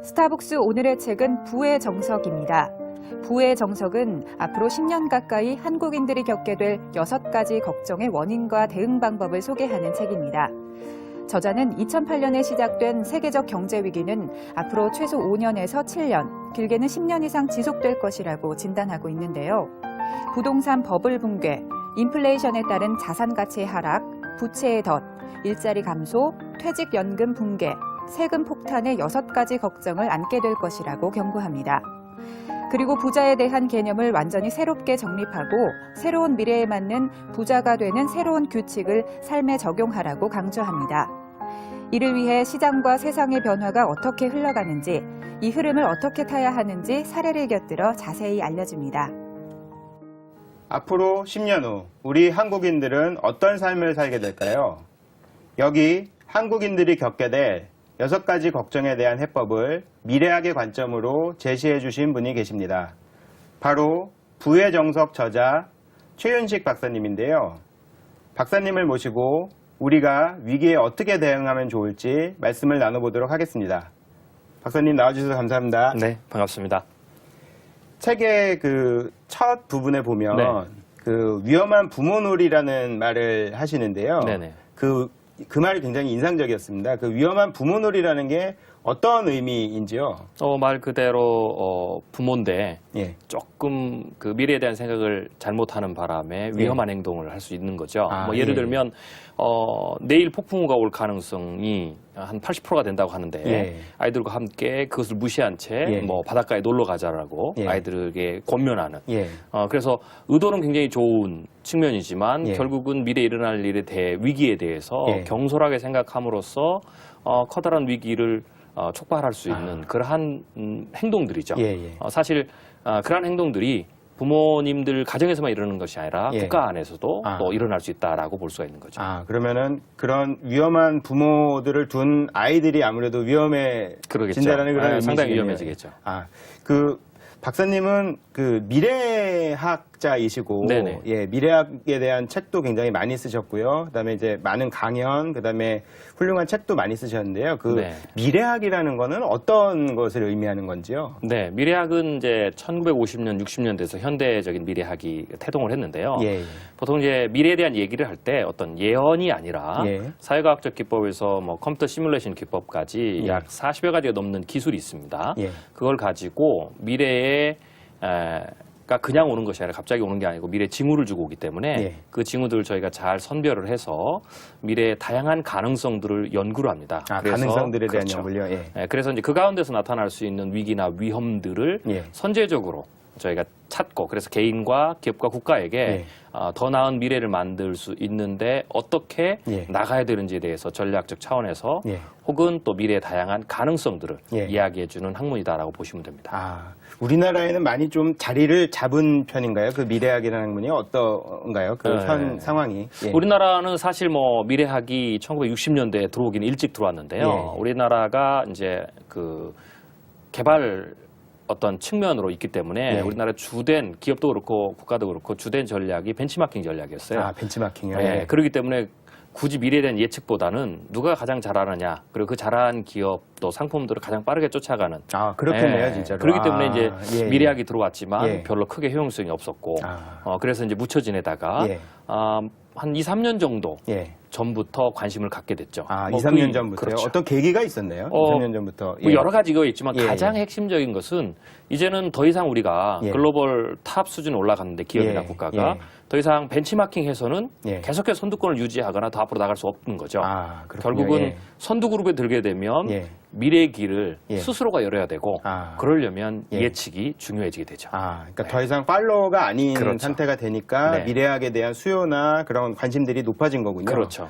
스타벅스 오늘의 책은 부의 정석입니다. 부의 정석은 앞으로 10년 가까이 한국인들이 겪게 될 6가지 걱정의 원인과 대응 방법을 소개하는 책입니다. 저자는 2008년에 시작된 세계적 경제 위기는 앞으로 최소 5년에서 7년, 길게는 10년 이상 지속될 것이라고 진단하고 있는데요. 부동산 버블 붕괴, 인플레이션에 따른 자산 가치의 하락, 부채의 덫, 일자리 감소, 퇴직연금 붕괴, 세금 폭탄의 6가지 걱정을 안게 될 것이라고 경고합니다. 그리고 부자에 대한 개념을 완전히 새롭게 정립하고 새로운 미래에 맞는 부자가 되는 새로운 규칙을 삶에 적용하라고 강조합니다. 이를 위해 시장과 세상의 변화가 어떻게 흘러가는지, 이 흐름을 어떻게 타야 하는지 사례를 곁들여 자세히 알려줍니다. 앞으로 10년 후 우리 한국인들은 어떤 삶을 살게 될까요? 여기 한국인들이 겪게 될 6가지 걱정에 대한 해법을 미래학의 관점으로 제시해 주신 분이 계십니다. 바로 부의 정석 저자 최윤식 박사님인데요. 박사님을 모시고 우리가 위기에 어떻게 대응하면 좋을지 말씀을 나눠보도록 하겠습니다. 박사님 나와주셔서 감사합니다. 네, 반갑습니다. 책의 그 첫 부분에 보면 네. 그 위험한 부모놀이라는 말을 하시는데요. 네네. 그 말이 굉장히 인상적이었습니다. 그 위험한 부모놀이라는 게 어떤 의미인지요? 말 그대로 부모인데 예. 조금 그 미래에 대한 생각을 잘못하는 바람에 위험한 행동을 할 수 있는 거죠. 예를 예. 들면 내일 폭풍우가 올 가능성이 한 80%가 된다고 하는데 예. 아이들과 함께 그것을 무시한 채 예. 바닷가에 놀러 가자라고 예. 아이들에게 권면하는. 예. 그래서 의도는 굉장히 좋은 측면이지만 예. 결국은 미래에 일어날 일에 대해 위기에 대해서 예. 경솔하게 생각함으로써 커다란 위기를 촉발할 수 있는 그러한 행동들이죠. 예, 예. 사실 그러한 행동들이 부모님들 가정에서만 이러는 것이 아니라 예. 국가 안에서도 아. 또 일어날 수 있다라고 볼 수가 있는 거죠. 그러면은 그런 위험한 부모들을 둔 아이들이 아무래도 그러겠죠. 위험해진다라는 그런 상당히 의미시겠네요. 위험해지겠죠. 그 박사님은 그 미래학자이시고, 네네. 예, 미래학에 대한 책도 굉장히 많이 쓰셨고요. 그다음에 이제 많은 강연, 그다음에 훌륭한 책도 많이 쓰셨는데요. 그 네. 미래학이라는 거는 어떤 것을 의미하는 건지요? 네, 미래학은 이제 1950년, 60년대에서 현대적인 미래학이 태동을 했는데요. 예, 보통 이제 미래에 대한 얘기를 할 때 어떤 예언이 아니라 예. 사회과학적 기법에서 컴퓨터 시뮬레이션 기법까지 예. 약 40여 가지가 넘는 기술이 있습니다. 예. 그걸 가지고 미래에 가 그냥 오는 것이 아니라 갑자기 오는 게 아니고 미래 징후를 주고 오기 때문에 예. 그 징후들을 저희가 잘 선별을 해서 미래의 다양한 가능성들을 연구를 합니다. 가능성들에 대한 그렇죠. 연구요. 예. 그래서 이제 그 가운데서 나타날 수 있는 위기나 위험들을 예. 선제적으로 저희가 찾고 그래서 개인과 기업과 국가에게 예. 더 나은 미래를 만들 수 있는데 어떻게 예. 나가야 되는지에 대해서 전략적 차원에서 예. 혹은 또 미래의 다양한 가능성들을 예. 이야기해주는 학문이다라고 보시면 됩니다. 우리나라에는 많이 좀 자리를 잡은 편인가요? 그 미래학이라는 학문이 어떤가요? 그 현 상황이. 예. 우리나라는 사실 미래학이 1960년대에 들어오기는 일찍 들어왔는데요. 예. 우리나라가 이제 그 개발 어떤 측면으로 있기 때문에 예. 우리나라 주된 기업도 그렇고 국가도 그렇고 주된 전략이 벤치마킹 전략이었어요. 벤치마킹이요? 예. 그렇기 때문에 굳이 미래에 대한 예측보다는 누가 가장 잘하느냐 그리고 그 잘한 기업 또 상품들을 가장 빠르게 쫓아가는 그렇겠네요, 진짜로. 그렇기 때문에 이제 예. 미래학이 들어왔지만 예. 별로 크게 효용성이 없었고 그래서 이제 묻혀 지내다가 예. 한 2, 3년 정도 예. 전부터 관심을 갖게 됐죠. 2, 3년 전부터요? 그렇죠. 어떤 계기가 있었나요? 2, 3년 전부터. 예. 여러 가지가 있지만 예. 가장 핵심적인 것은 이제는 더 이상 우리가 예. 글로벌 탑 수준에 올라갔는데 기업이나 예. 국가가 예. 더 이상 벤치마킹해서는 예. 계속해서 선두권을 유지하거나 더 앞으로 나갈 수 없는 거죠. 그렇군요. 결국은 예. 선두 그룹에 들게 되면 예. 미래의 길을 예. 스스로가 열어야 되고 그러려면 예. 예측이 중요해지게 되죠. 그러니까 더 이상 팔로워가 아닌 그렇죠. 상태가 되니까 네. 미래학에 대한 수요나 그런 관심들이 높아진 거군요. 그렇죠.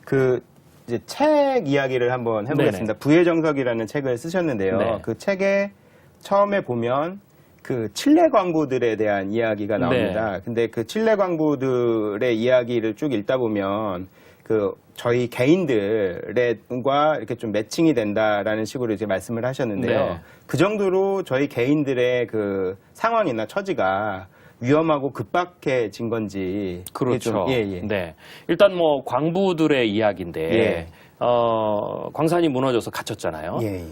그 이제 책 이야기를 한번 해보겠습니다. 부의 정석이라는 책을 쓰셨는데요. 네. 그 책에 처음에 보면 그 칠레 광부들에 대한 이야기가 나옵니다. 네. 근데 그 칠레 광부들의 이야기를 쭉 읽다 보면 그 저희 개인들과 이렇게 좀 매칭이 된다라는 식으로 이제 말씀을 하셨는데요. 네. 그 정도로 저희 개인들의 그 상황이나 처지가 위험하고 급박해진 건지. 그렇죠. 좀, 예. 네. 일단 광부들의 이야기인데 예. 광산이 무너져서 갇혔잖아요. 예, 예.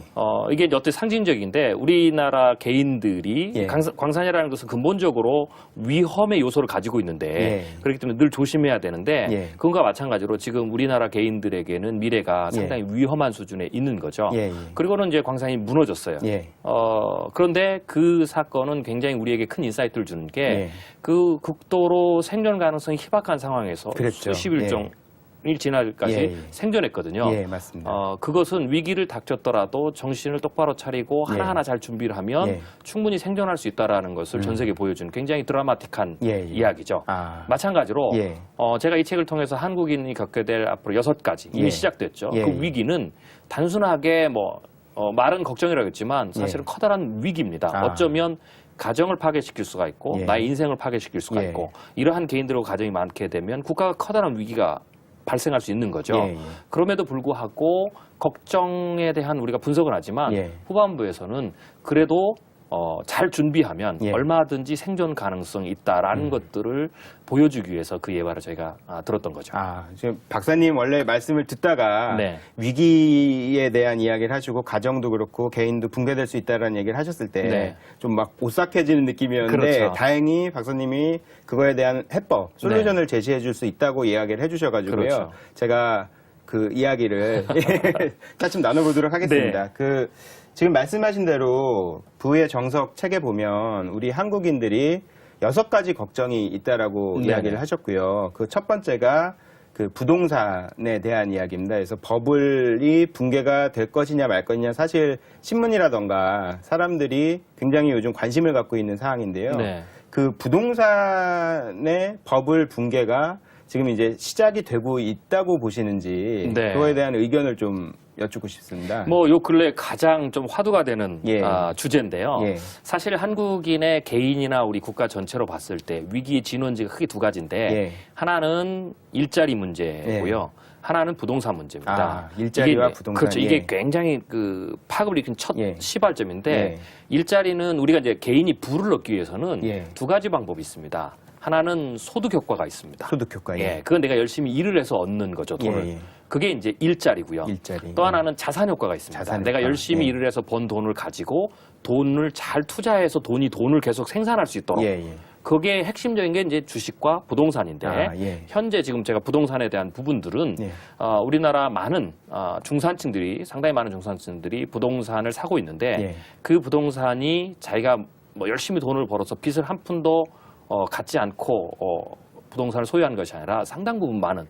이게 이제 어떤 상징적인데 우리나라 개인들이 예. 광산이라는 것은 근본적으로 위험의 요소를 가지고 있는데 예. 그렇기 때문에 늘 조심해야 되는데 예. 그것과 마찬가지로 지금 우리나라 개인들에게는 미래가 상당히 위험한 수준에 있는 거죠. 예, 예. 그리고는 이제 광산이 무너졌어요. 예. 그런데 그 사건은 굉장히 우리에게 큰 인사이트를 주는 게 예. 그 극도로 생존 가능성이 희박한 상황에서 그랬죠. 수십 일 예. 일 지날까지 예, 예. 생존했거든요. 예, 맞습니다. 그것은 위기를 닥쳤더라도 정신을 똑바로 차리고 예. 하나하나 잘 준비를 하면 예. 충분히 생존할 수 있다라는 것을 전 세계에 보여주는 굉장히 드라마틱한 예, 예. 이야기죠. 아. 마찬가지로 예. 제가 이 책을 통해서 한국인이 겪게 될 앞으로 6가지 이미 예. 시작됐죠. 예, 그 예. 위기는 단순하게 말은 걱정이라고 했지만 사실은 예. 커다란 위기입니다. 아. 어쩌면 가정을 파괴시킬 수가 있고 예. 나의 인생을 파괴시킬 수가 예. 있고 이러한 개인들과 가정이 많게 되면 국가가 커다란 위기가 발생할 수 있는 거죠. 예, 예. 그럼에도 불구하고 걱정에 대한 우리가 분석은 하지만 예. 후반부에서는 그래도 잘 준비하면 예. 얼마든지 생존 가능성이 있다라는 것들을 보여주기 위해서 그 예화를 저희가 들었던 거죠. 지금 박사님 원래 말씀을 듣다가 네. 위기에 대한 이야기를 하시고 가정도 그렇고 개인도 붕괴될 수 있다는 얘기를 하셨을 때 네. 좀 막 오싹해지는 느낌이었는데 그렇죠. 다행히 박사님이 그거에 대한 해법, 솔루션을 제시해 줄 수 있다고 이야기를 해주셔가지고요. 그렇죠. 제가 그 이야기를 차츰 나눠보도록 하겠습니다. 네. 지금 말씀하신 대로 부의 정석 책에 보면 우리 한국인들이 6가지 걱정이 있다라고 네네. 이야기를 하셨고요. 그 첫 번째가 그 부동산에 대한 이야기입니다. 그래서 버블이 붕괴가 될 것이냐 말 것이냐 사실 신문이라던가 사람들이 굉장히 요즘 관심을 갖고 있는 사항인데요. 네. 그 부동산의 버블 붕괴가 지금 이제 시작이 되고 있다고 보시는지 네. 그거에 대한 의견을 좀 여쭙고 싶습니다. 요 근래 가장 좀 화두가 되는 예. 주제인데요. 예. 사실 한국인의 개인이나 우리 국가 전체로 봤을 때 위기의 진원지가 크게 두 가지인데 예. 하나는 일자리 문제고요. 하나는 부동산 문제입니다. 일자리와 이게, 부동산. 그렇죠. 예. 이게 굉장히 그 파급을 일으킨 첫 예. 시발점인데 예. 일자리는 우리가 이제 개인이 부를 얻기 위해서는 예. 두 가지 방법이 있습니다. 하나는 소득 효과가 있습니다. 소득 효과. 예, 그건 내가 열심히 일을 해서 얻는 거죠, 돈을. 예, 예. 그게 이제 일자리고요. 일자리. 또 하나는 자산 효과가 있습니다. 자산 내가 효과. 열심히 예. 일을 해서 번 돈을 가지고 돈을 잘 투자해서 돈을 계속 생산할 수 있도록. 예, 예. 그게 핵심적인 게 이제 주식과 부동산인데 예. 현재 지금 제가 부동산에 대한 부분들은 예. 우리나라 많은 중산층들이 상당히 많은 중산층들이 부동산을 사고 있는데 예. 그 부동산이 자기가 열심히 돈을 벌어서 빚을 한 푼도 갖지 않고 부동산을 소유한 것이 아니라 상당 부분 많은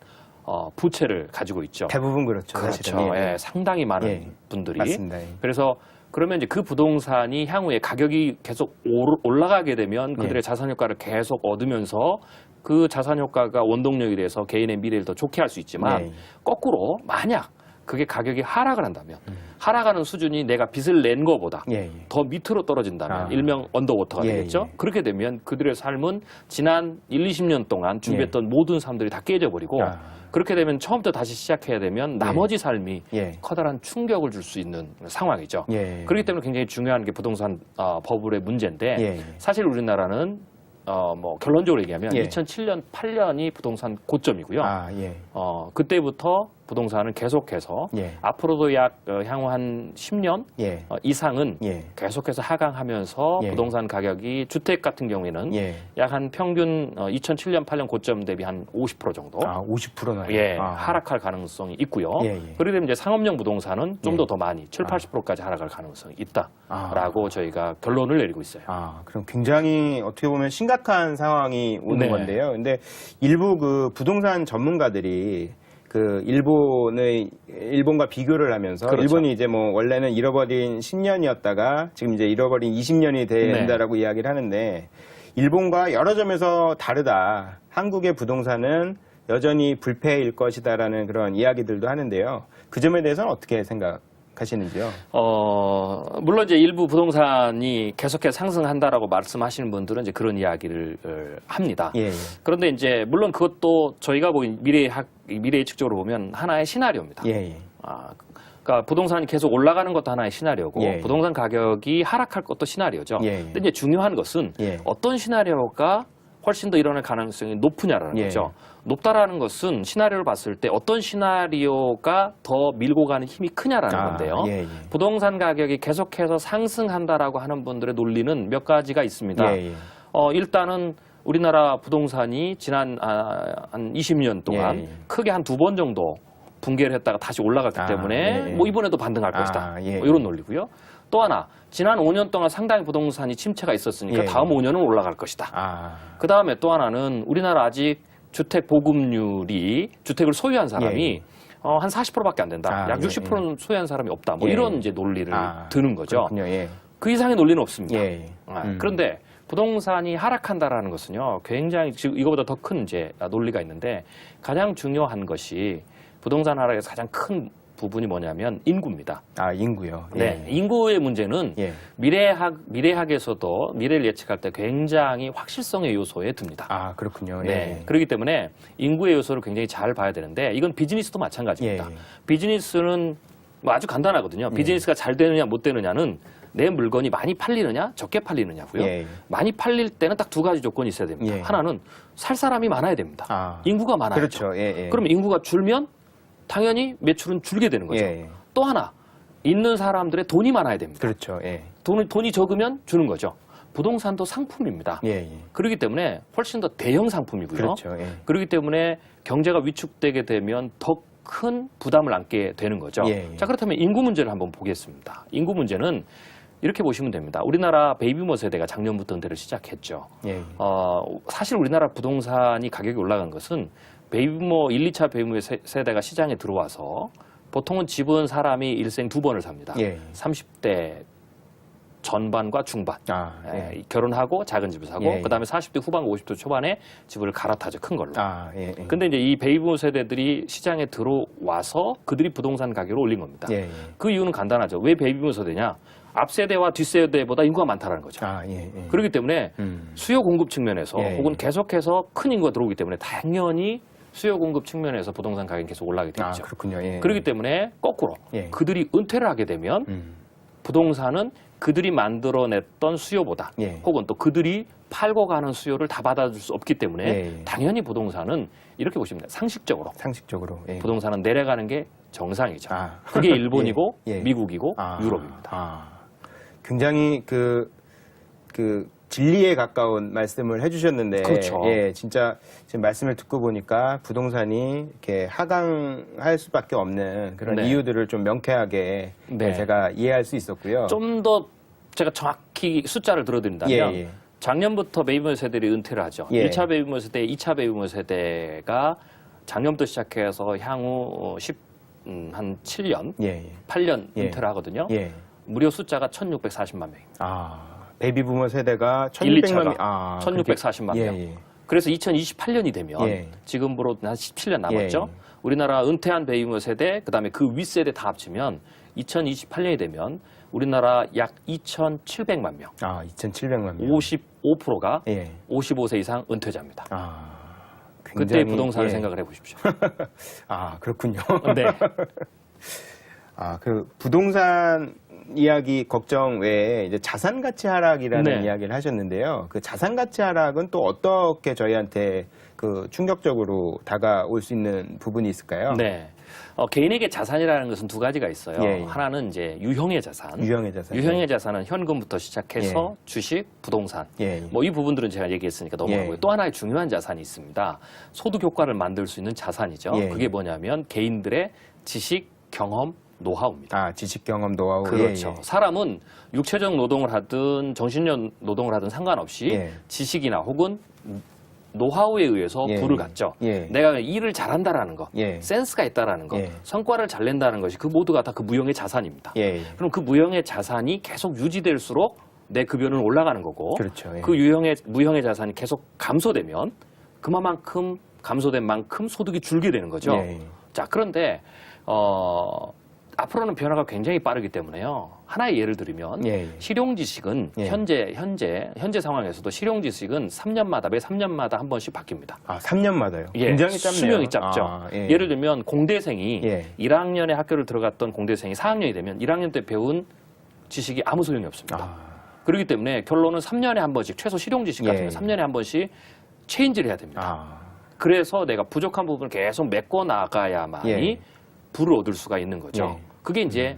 부채를 가지고 있죠. 대부분 그렇죠. 그렇죠. 사실은. 예. 예, 상당히 많은 예. 분들이. 맞습니다. 예. 그래서 그러면 이제 그 부동산이 향후에 가격이 계속 올라가게 되면 그들의 예. 자산 효과를 계속 얻으면서 그 자산 효과가 원동력이 돼서 개인의 미래를 더 좋게 할 수 있지만 예. 거꾸로 만약 그게 가격이 하락을 한다면 하락하는 수준이 내가 빚을 낸 거보다 예, 예. 더 밑으로 떨어진다면 아. 일명 언더워터가 예, 되겠죠. 예. 그렇게 되면 그들의 삶은 지난 1, 20년 동안 준비했던 모든 삶들이 다 깨져버리고 아. 그렇게 되면 처음부터 다시 시작해야 되면 나머지 삶이 예. 커다란 충격을 줄 수 있는 상황이죠. 예. 그렇기 때문에 굉장히 중요한 게 부동산 버블의 문제인데 예, 예. 사실 우리나라는 결론적으로 얘기하면 예. 2007년, 8년이 부동산 고점이고요. 예. 그때부터 부동산은 계속해서 예. 앞으로도 약 향후 한 10년 예. 이상은 예. 계속해서 하강하면서 예. 부동산 가격이 주택 같은 경우에는 예. 약 한 평균 2007년, 8년 고점 대비 한 50% 정도 50%나요. 하락할 가능성이 있고요. 예, 예. 그렇게 되면 이제 상업용 부동산은 좀 예. 더 많이 7, 80%까지 하락할 가능성이 있다라고 저희가 결론을 내리고 있어요. 그럼 굉장히 어떻게 보면 심각한 상황이 오는 네. 건데요. 근데 일부 그 부동산 전문가들이 그 일본과 비교를 하면서 그렇죠. 일본이 이제 뭐 원래는 잃어버린 10년이었다가 지금 이제 잃어버린 20년이 된다라고 이야기를 하는데 일본과 여러 점에서 다르다. 한국의 부동산은 여전히 불패일 것이다라는 그런 이야기들도 하는데요. 그 점에 대해서는 어떻게 생각하시는지요? 물론 이제 일부 부동산이 계속해서 상승한다라고 말씀하시는 분들은 이제 그런 이야기를 합니다. 예, 예. 그런데 이제 물론 그것도 저희가 보인 미래 예측적으로 보면 하나의 시나리오입니다. 예, 예. 그러니까 부동산이 계속 올라가는 것도 하나의 시나리오고 예. 부동산 가격이 하락할 것도 시나리오죠. 예, 예. 근데 이제 중요한 것은 예. 어떤 시나리오가 훨씬 더 일어날 가능성이 높으냐라는 예. 거죠. 높다라는 것은 시나리오를 봤을 때 어떤 시나리오가 더 밀고 가는 힘이 크냐라는 건데요. 예, 예. 부동산 가격이 계속해서 상승한다라고 하는 분들의 논리는 몇 가지가 있습니다. 예, 예. 일단은 우리나라 부동산이 지난 한 20년 동안 예, 예. 크게 한 2번 정도 붕괴를 했다가 다시 올라갔기 때문에 예, 예. 뭐 이번에도 반등할 것이다. 예, 뭐 이런 논리고요. 또 하나 지난 5년 동안 상당히 부동산이 침체가 있었으니까 예, 다음 5년은 올라갈 것이다. 그 다음에 또 하나는 우리나라 아직 주택 보급률이 주택을 소유한 사람이 예. 한 40%밖에 안 된다. 약 예, 60%는 소유한 사람이 없다. 뭐 예. 이런 이제 논리를 드는 거죠. 그렇군요. 예. 그 이상의 논리는 없습니다. 예. 그런데 부동산이 하락한다라는 것은요, 굉장히 지금 이거보다 더 큰 이제 논리가 있는데 가장 중요한 것이 부동산 하락에서 가장 큰 부분이 뭐냐면 인구입니다. 인구요. 예. 네, 인구의 문제는 예. 미래학에서도 미래를 예측할 때 굉장히 확실성의 요소에 듭니다. 그렇군요. 예. 네, 그렇기 때문에 인구의 요소를 굉장히 잘 봐야 되는데 이건 비즈니스도 마찬가지입니다. 예, 예. 비즈니스는 뭐 아주 간단하거든요. 비즈니스가 잘 되느냐 못 되느냐는 내 물건이 많이 팔리느냐 적게 팔리느냐고요. 예, 예. 많이 팔릴 때는 딱 두 가지 조건이 있어야 됩니다. 예. 하나는 살 사람이 많아야 됩니다. 인구가 많아야죠. 그렇죠. 예, 예. 그러면 인구가 줄면 당연히 매출은 줄게 되는 거죠. 예, 예. 또 하나 있는 사람들의 돈이 많아야 됩니다. 그렇죠. 예. 돈이 적으면 주는 거죠. 부동산도 상품입니다. 예, 예. 그렇기 때문에 훨씬 더 대형 상품이고요. 그렇죠. 예. 그렇기 때문에 경제가 위축되게 되면 더 큰 부담을 안게 되는 거죠. 예, 예. 자, 그렇다면 인구 문제를 한번 보겠습니다. 인구 문제는 이렇게 보시면 됩니다. 우리나라 베이비부머 세대가 작년부터 은퇴를 시작했죠. 예. 사실 우리나라 부동산이 가격이 올라간 것은 베이비부머 1, 2차 베이비부머 세대가 시장에 들어와서 보통은 집은 사람이 일생 2번을 삽니다. 예. 30대 전반과 중반. 예. 결혼하고 작은 집을 사고 예, 예. 그다음에 40대 후반, 50대 초반에 집을 갈아타죠. 큰 걸로. 예, 예. 근데 이제 이 베이비부머 세대들이 시장에 들어와서 그들이 부동산 가격을 올린 겁니다. 예, 예. 그 이유는 간단하죠. 왜 베이비부머 세대냐? 앞 세대와 뒷 세대보다 인구가 많다는 거죠. 예, 예. 그렇기 때문에 수요 공급 측면에서 예, 혹은 예. 계속해서 큰 인구가 들어오기 때문에 당연히 수요 공급 측면에서 부동산 가격이 계속 올라가게 되죠. 그렇군요. 예. 그렇기 때문에 거꾸로 예. 그들이 은퇴를 하게 되면 부동산은 그들이 만들어냈던 수요보다 예. 혹은 또 그들이 팔고 가는 수요를 다 받아줄 수 없기 때문에 예. 당연히 부동산은 이렇게 보시면 돼요. 상식적으로 상식적으로. 예. 부동산은 내려가는 게 정상이죠. 그게 일본이고 예. 예. 미국이고 유럽입니다. 굉장히 그 진리에 가까운 말씀을 해주셨는데, 그렇죠. 예, 진짜 지금 말씀을 듣고 보니까 부동산이 이렇게 하강할 수밖에 없는 그런 네. 이유들을 좀 명쾌하게 네. 제가 이해할 수 있었고요. 좀 더 제가 정확히 숫자를 들어드린다면 예, 예. 작년부터 베이비부머 세대들이 은퇴를 하죠. 예. 1차 베이비부머 세대, 2차 베이비부머 세대가 작년부터 시작해서 향후 한 7년, 예, 예. 8년 예. 은퇴를 하거든요. 예. 무려 숫자가 1,640만 명입니다. 베이비부머 세대가 1, 1,600만 2차가 명. 1,640만 명. 예, 예. 그래서 2028년이 되면 예. 지금으로 한 17년 남았죠. 예, 예. 우리나라 은퇴한 베이비부머 세대, 그다음에 그 윗세대 다 합치면 2028년이 되면 우리나라 약 2,700만 명. 2,700만 명. 55%가 예. 55세 이상 은퇴자입니다. 그때 굉장히, 부동산을 예. 생각을 해보십시오. 그렇군요. 네. 그 부동산 이야기 걱정 외에 이제 자산 가치 하락이라는 네. 이야기를 하셨는데요. 그 자산 가치 하락은 또 어떻게 저희한테 그 충격적으로 다가올 수 있는 부분이 있을까요? 네. 개인에게 자산이라는 것은 두 가지가 있어요. 예, 예. 하나는 이제 유형의 자산. 유형의 자산. 유형의 자산은 현금부터 시작해서 주식, 부동산. 예. 뭐 이 부분들은 제가 얘기했으니까 넘어가고요. 예. 또 하나의 중요한 자산이 있습니다. 소득 효과를 만들 수 있는 자산이죠. 예. 그게 뭐냐면 개인들의 지식, 경험, 노하우입니다. 지식 경험 노하우. 그렇죠. 예, 예. 사람은 육체적 노동을 하든 정신적 노동을 하든 상관없이 예. 지식이나 혹은 노하우에 의해서 예, 부를 예. 갖죠. 예. 내가 일을 잘한다라는 거, 예. 센스가 있다라는 거, 예. 성과를 잘 낸다는 것이 그 모두가 다 그 무형의 자산입니다. 예. 그럼 그 무형의 자산이 계속 유지될수록 내 급여는 올라가는 거고, 그렇죠. 예. 그 무형의 자산이 계속 감소되면 그만큼 감소된 만큼 소득이 줄게 되는 거죠. 예. 자, 그런데 앞으로는 변화가 굉장히 빠르기 때문에요. 하나의 예를 들면 예, 예. 실용지식은 예. 현재 상황에서도 실용지식은 3년마다 매 3년마다 한 번씩 바뀝니다. 3년마다요. 예, 굉장히 짧네요. 수명이 짧죠. 예. 예를 들면 공대생이 예. 1학년에 학교를 들어갔던 공대생이 4학년이 되면 1학년 때 배운 지식이 아무 소용이 없습니다. 그렇기 때문에 결론은 3년에 한 번씩 최소 실용지식 같은 예. 건 3년에 한 번씩 체인지를 해야 됩니다. 아. 그래서 내가 부족한 부분을 계속 메꿔 나가야만이 예. 부를 얻을 수가 있는 거죠. 예. 그게 이제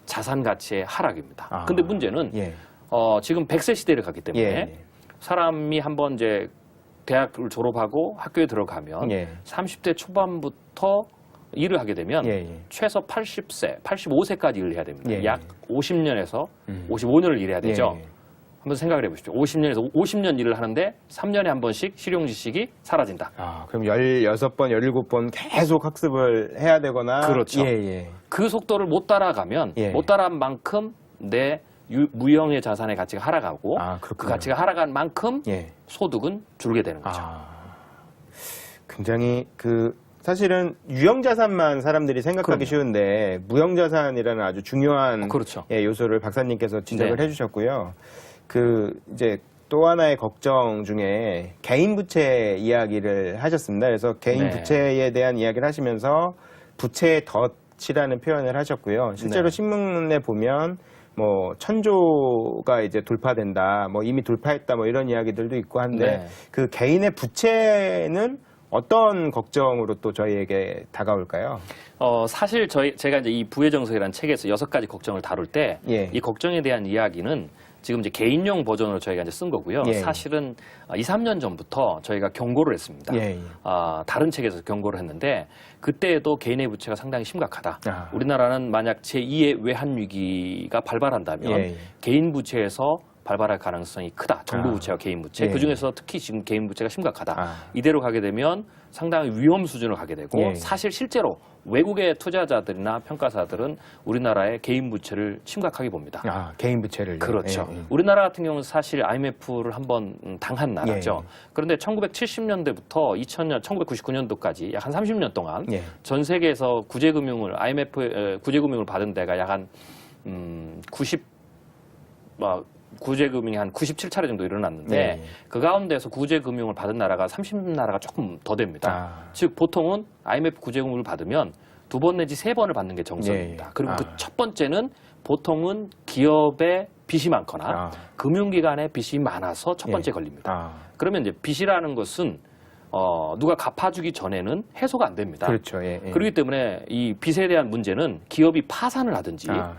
자산 가치의 하락입니다. 아. 근데 문제는 예. 지금 100세 시대를 가기 때문에 예. 사람이 한번 이제 대학을 졸업하고 학교에 들어가면 예. 30대 초반부터 일을 하게 되면 예. 예. 최소 80세, 85세까지 일을 해야 됩니다. 예. 약 50년에서 음. 55년을 일해야 되죠. 예. 한번 생각을 해보십시오. 50년에서 50년 일을 하는데 3년에 한 번씩 실용지식이 사라진다. 아, 그럼 16번, 17번 계속 학습을 해야 되거나. 그렇죠. 예, 예. 그 속도를 못 따라가면 예. 못 따라한 만큼 내 무형의 자산의 가치가 하락하고 아, 그 그렇군요. 가치가 하락한 만큼 예. 소득은 줄게 되는 거죠. 아. 굉장히 사실은 유형자산만 사람들이 생각하기 그럼요. 쉬운데 무형자산이라는 아주 중요한 그렇죠. 예, 요소를 박사님께서 지적을 네. 해주셨고요. 이제 또 하나의 걱정 중에 개인 부채 이야기를 하셨습니다. 그래서 개인 네. 부채에 대한 이야기를 하시면서 부채의 덫이라는 표현을 하셨고요. 실제로 네. 신문에 보면 뭐 1000조가 이제 돌파된다, 뭐 이미 돌파했다, 뭐 이런 이야기들도 있고 한데 네. 그 개인의 부채는 어떤 걱정으로 또 저희에게 다가올까요? 사실 제가 이제 이 부의 정석이라는 책에서 6가지 걱정을 다룰 때 이 예. 걱정에 대한 이야기는 지금 이제 개인용 버전으로 저희가 이제 쓴 거고요. 예. 사실은 2, 3년 전부터 저희가 경고를 했습니다. 예, 예. 다른 책에서 경고를 했는데 그때에도 개인의 부채가 상당히 심각하다. 아. 우리나라는 만약 제2의 외환 위기가 발발한다면 예, 예. 개인 부채에서 발발할 가능성이 크다. 정부 아. 부채와 개인 부채. 예. 그중에서 특히 지금 개인 부채가 심각하다. 아. 이대로 가게 되면 상당히 위험 수준을 가게 되고 예. 사실 실제로 외국의 투자자들이나 평가사들은 우리나라의 개인 부채를 심각하게 봅니다. 아, 개인 부채를. 그렇죠. 예, 예. 우리나라 같은 경우는 사실 IMF를 한번 당한 나라죠. 예. 그런데 1970년대부터 2000년, 1999년도까지 약 한 30년 동안 예. 전 세계에서 구제금융을 IMF 구제금융을 받은 데가 약 한 구제금융이 한 97차례 정도 일어났는데 예, 예. 그 가운데서 구제금융을 받은 나라가 30나라가 조금 더 됩니다. 아. 즉 보통은 IMF 구제금융을 받으면 2번 내지 3번을 받는 게 정석입니다. 예, 예. 그리고 아. 그 첫 번째는 보통은 기업의 빚이 많거나 아. 금융기관의 빚이 많아서 첫 번째 예. 걸립니다. 아. 그러면 이제 빚이라는 것은 누가 갚아주기 전에는 해소가 안 됩니다. 그렇죠. 예, 예. 그렇기 때문에 이 빚에 대한 문제는 기업이 파산을 하든지 아.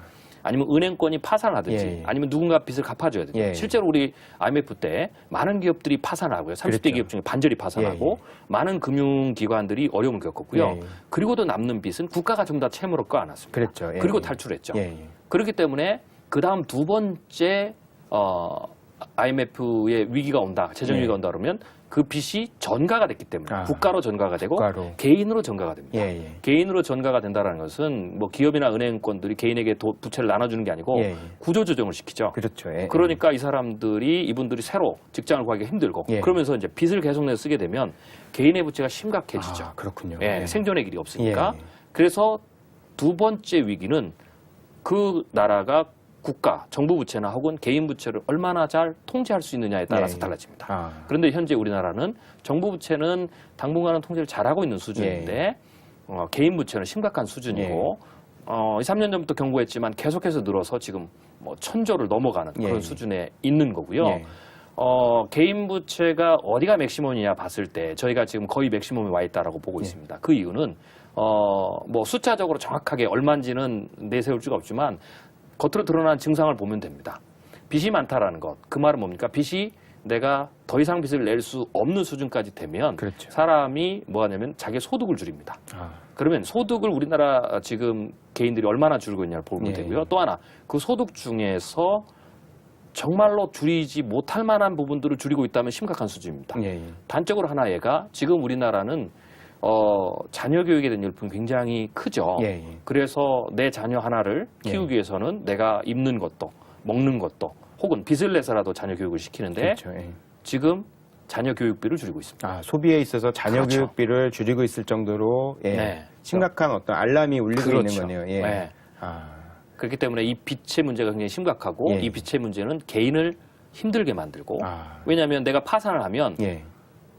아니면 은행권이 파산을 하든지 예, 예. 아니면 누군가 빚을 갚아줘야 되든지 예, 예. 실제로 우리 IMF 때 많은 기업들이 파산하고요. 30대 그랬죠. 기업 중에 반절이 파산하고 예, 많은 금융기관들이 어려움을 겪었고요. 예, 예. 그리고도 남는 빚은 국가가 좀 다 채무로 껴안았습니다. 그랬죠. 예, 그리고 예. 탈출했죠. 예, 예. 그렇기 때문에 그 다음 두 번째 IMF의 위기가 온다, 재정 위기가 예. 온다 그러면 그 빚이 전가가 됐기 때문에 아. 국가로 전가가 되고 국가로. 개인으로 전가가 됩니다. 예, 예. 개인으로 전가가 된다는 것은 뭐 기업이나 은행권들이 개인에게 부채를 나눠주는 게 아니고 예, 예. 구조조정을 시키죠. 그렇죠. 예, 예. 그러니까 이분들이 새로 직장을 구하기 힘들고 예. 그러면서 이제 빚을 계속 내서 쓰게 되면 개인의 부채가 심각해지죠. 아, 그렇군요. 예, 예. 생존의 길이 없으니까. 예, 예. 그래서 두 번째 위기는 그 나라가 국가, 정부 부채나 혹은 개인 부채를 얼마나 잘 통제할 수 있느냐에 따라서 예, 예. 달라집니다. 아. 그런데 현재 우리나라는 정부 부채는 당분간은 통제를 잘하고 있는 수준인데 개인 부채는 심각한 수준이고 2, 3년 전부터 경고했지만 계속해서 늘어서 지금 뭐 1000조를 넘어가는 예, 그런 예. 수준에 있는 거고요. 예. 개인 부채가 어디가 맥시멈이냐 봤을 때 저희가 지금 거의 맥시멈에 와 있다라고 보고 예. 있습니다. 그 이유는 뭐 숫자적으로 정확하게 얼마인지는 내세울 수가 없지만 겉으로 드러난 증상을 보면 됩니다. 빚이 많다라는 것. 그 말은 뭡니까? 빚이 내가 더 이상 빚을 낼 수 없는 수준까지 되면 그렇죠. 사람이 뭐 하냐면 자기 소득을 줄입니다. 아. 그러면 소득을 우리나라 지금 개인들이 얼마나 줄고 있냐를 보면 예. 되고요. 또 하나 그 소득 중에서 정말로 줄이지 못할 만한 부분들을 줄이고 있다면 심각한 수준입니다. 예, 예. 단적으로 하나 얘가 지금 우리나라는 자녀 교육에 대한 열풍이 굉장히 크죠. 예, 예. 그래서 내 자녀 하나를 키우기 위해서는 내가 입는 것도 먹는 것도 혹은 빚을 내서라도 자녀 교육을 시키는데 그렇죠. 예. 지금 자녀 교육비를 줄이고 있습니다. 아, 소비에 있어서 자녀 그렇죠. 교육비를 줄이고 있을 정도로 예. 네. 심각한 어떤 알람이 울리고 그렇죠. 있는 거네요. 예. 네. 아. 그렇기 때문에 이 빚의 문제가 굉장히 심각하고 예. 이 빚의 문제는 개인을 힘들게 만들고 아. 왜냐하면 내가 파산을 하면 예.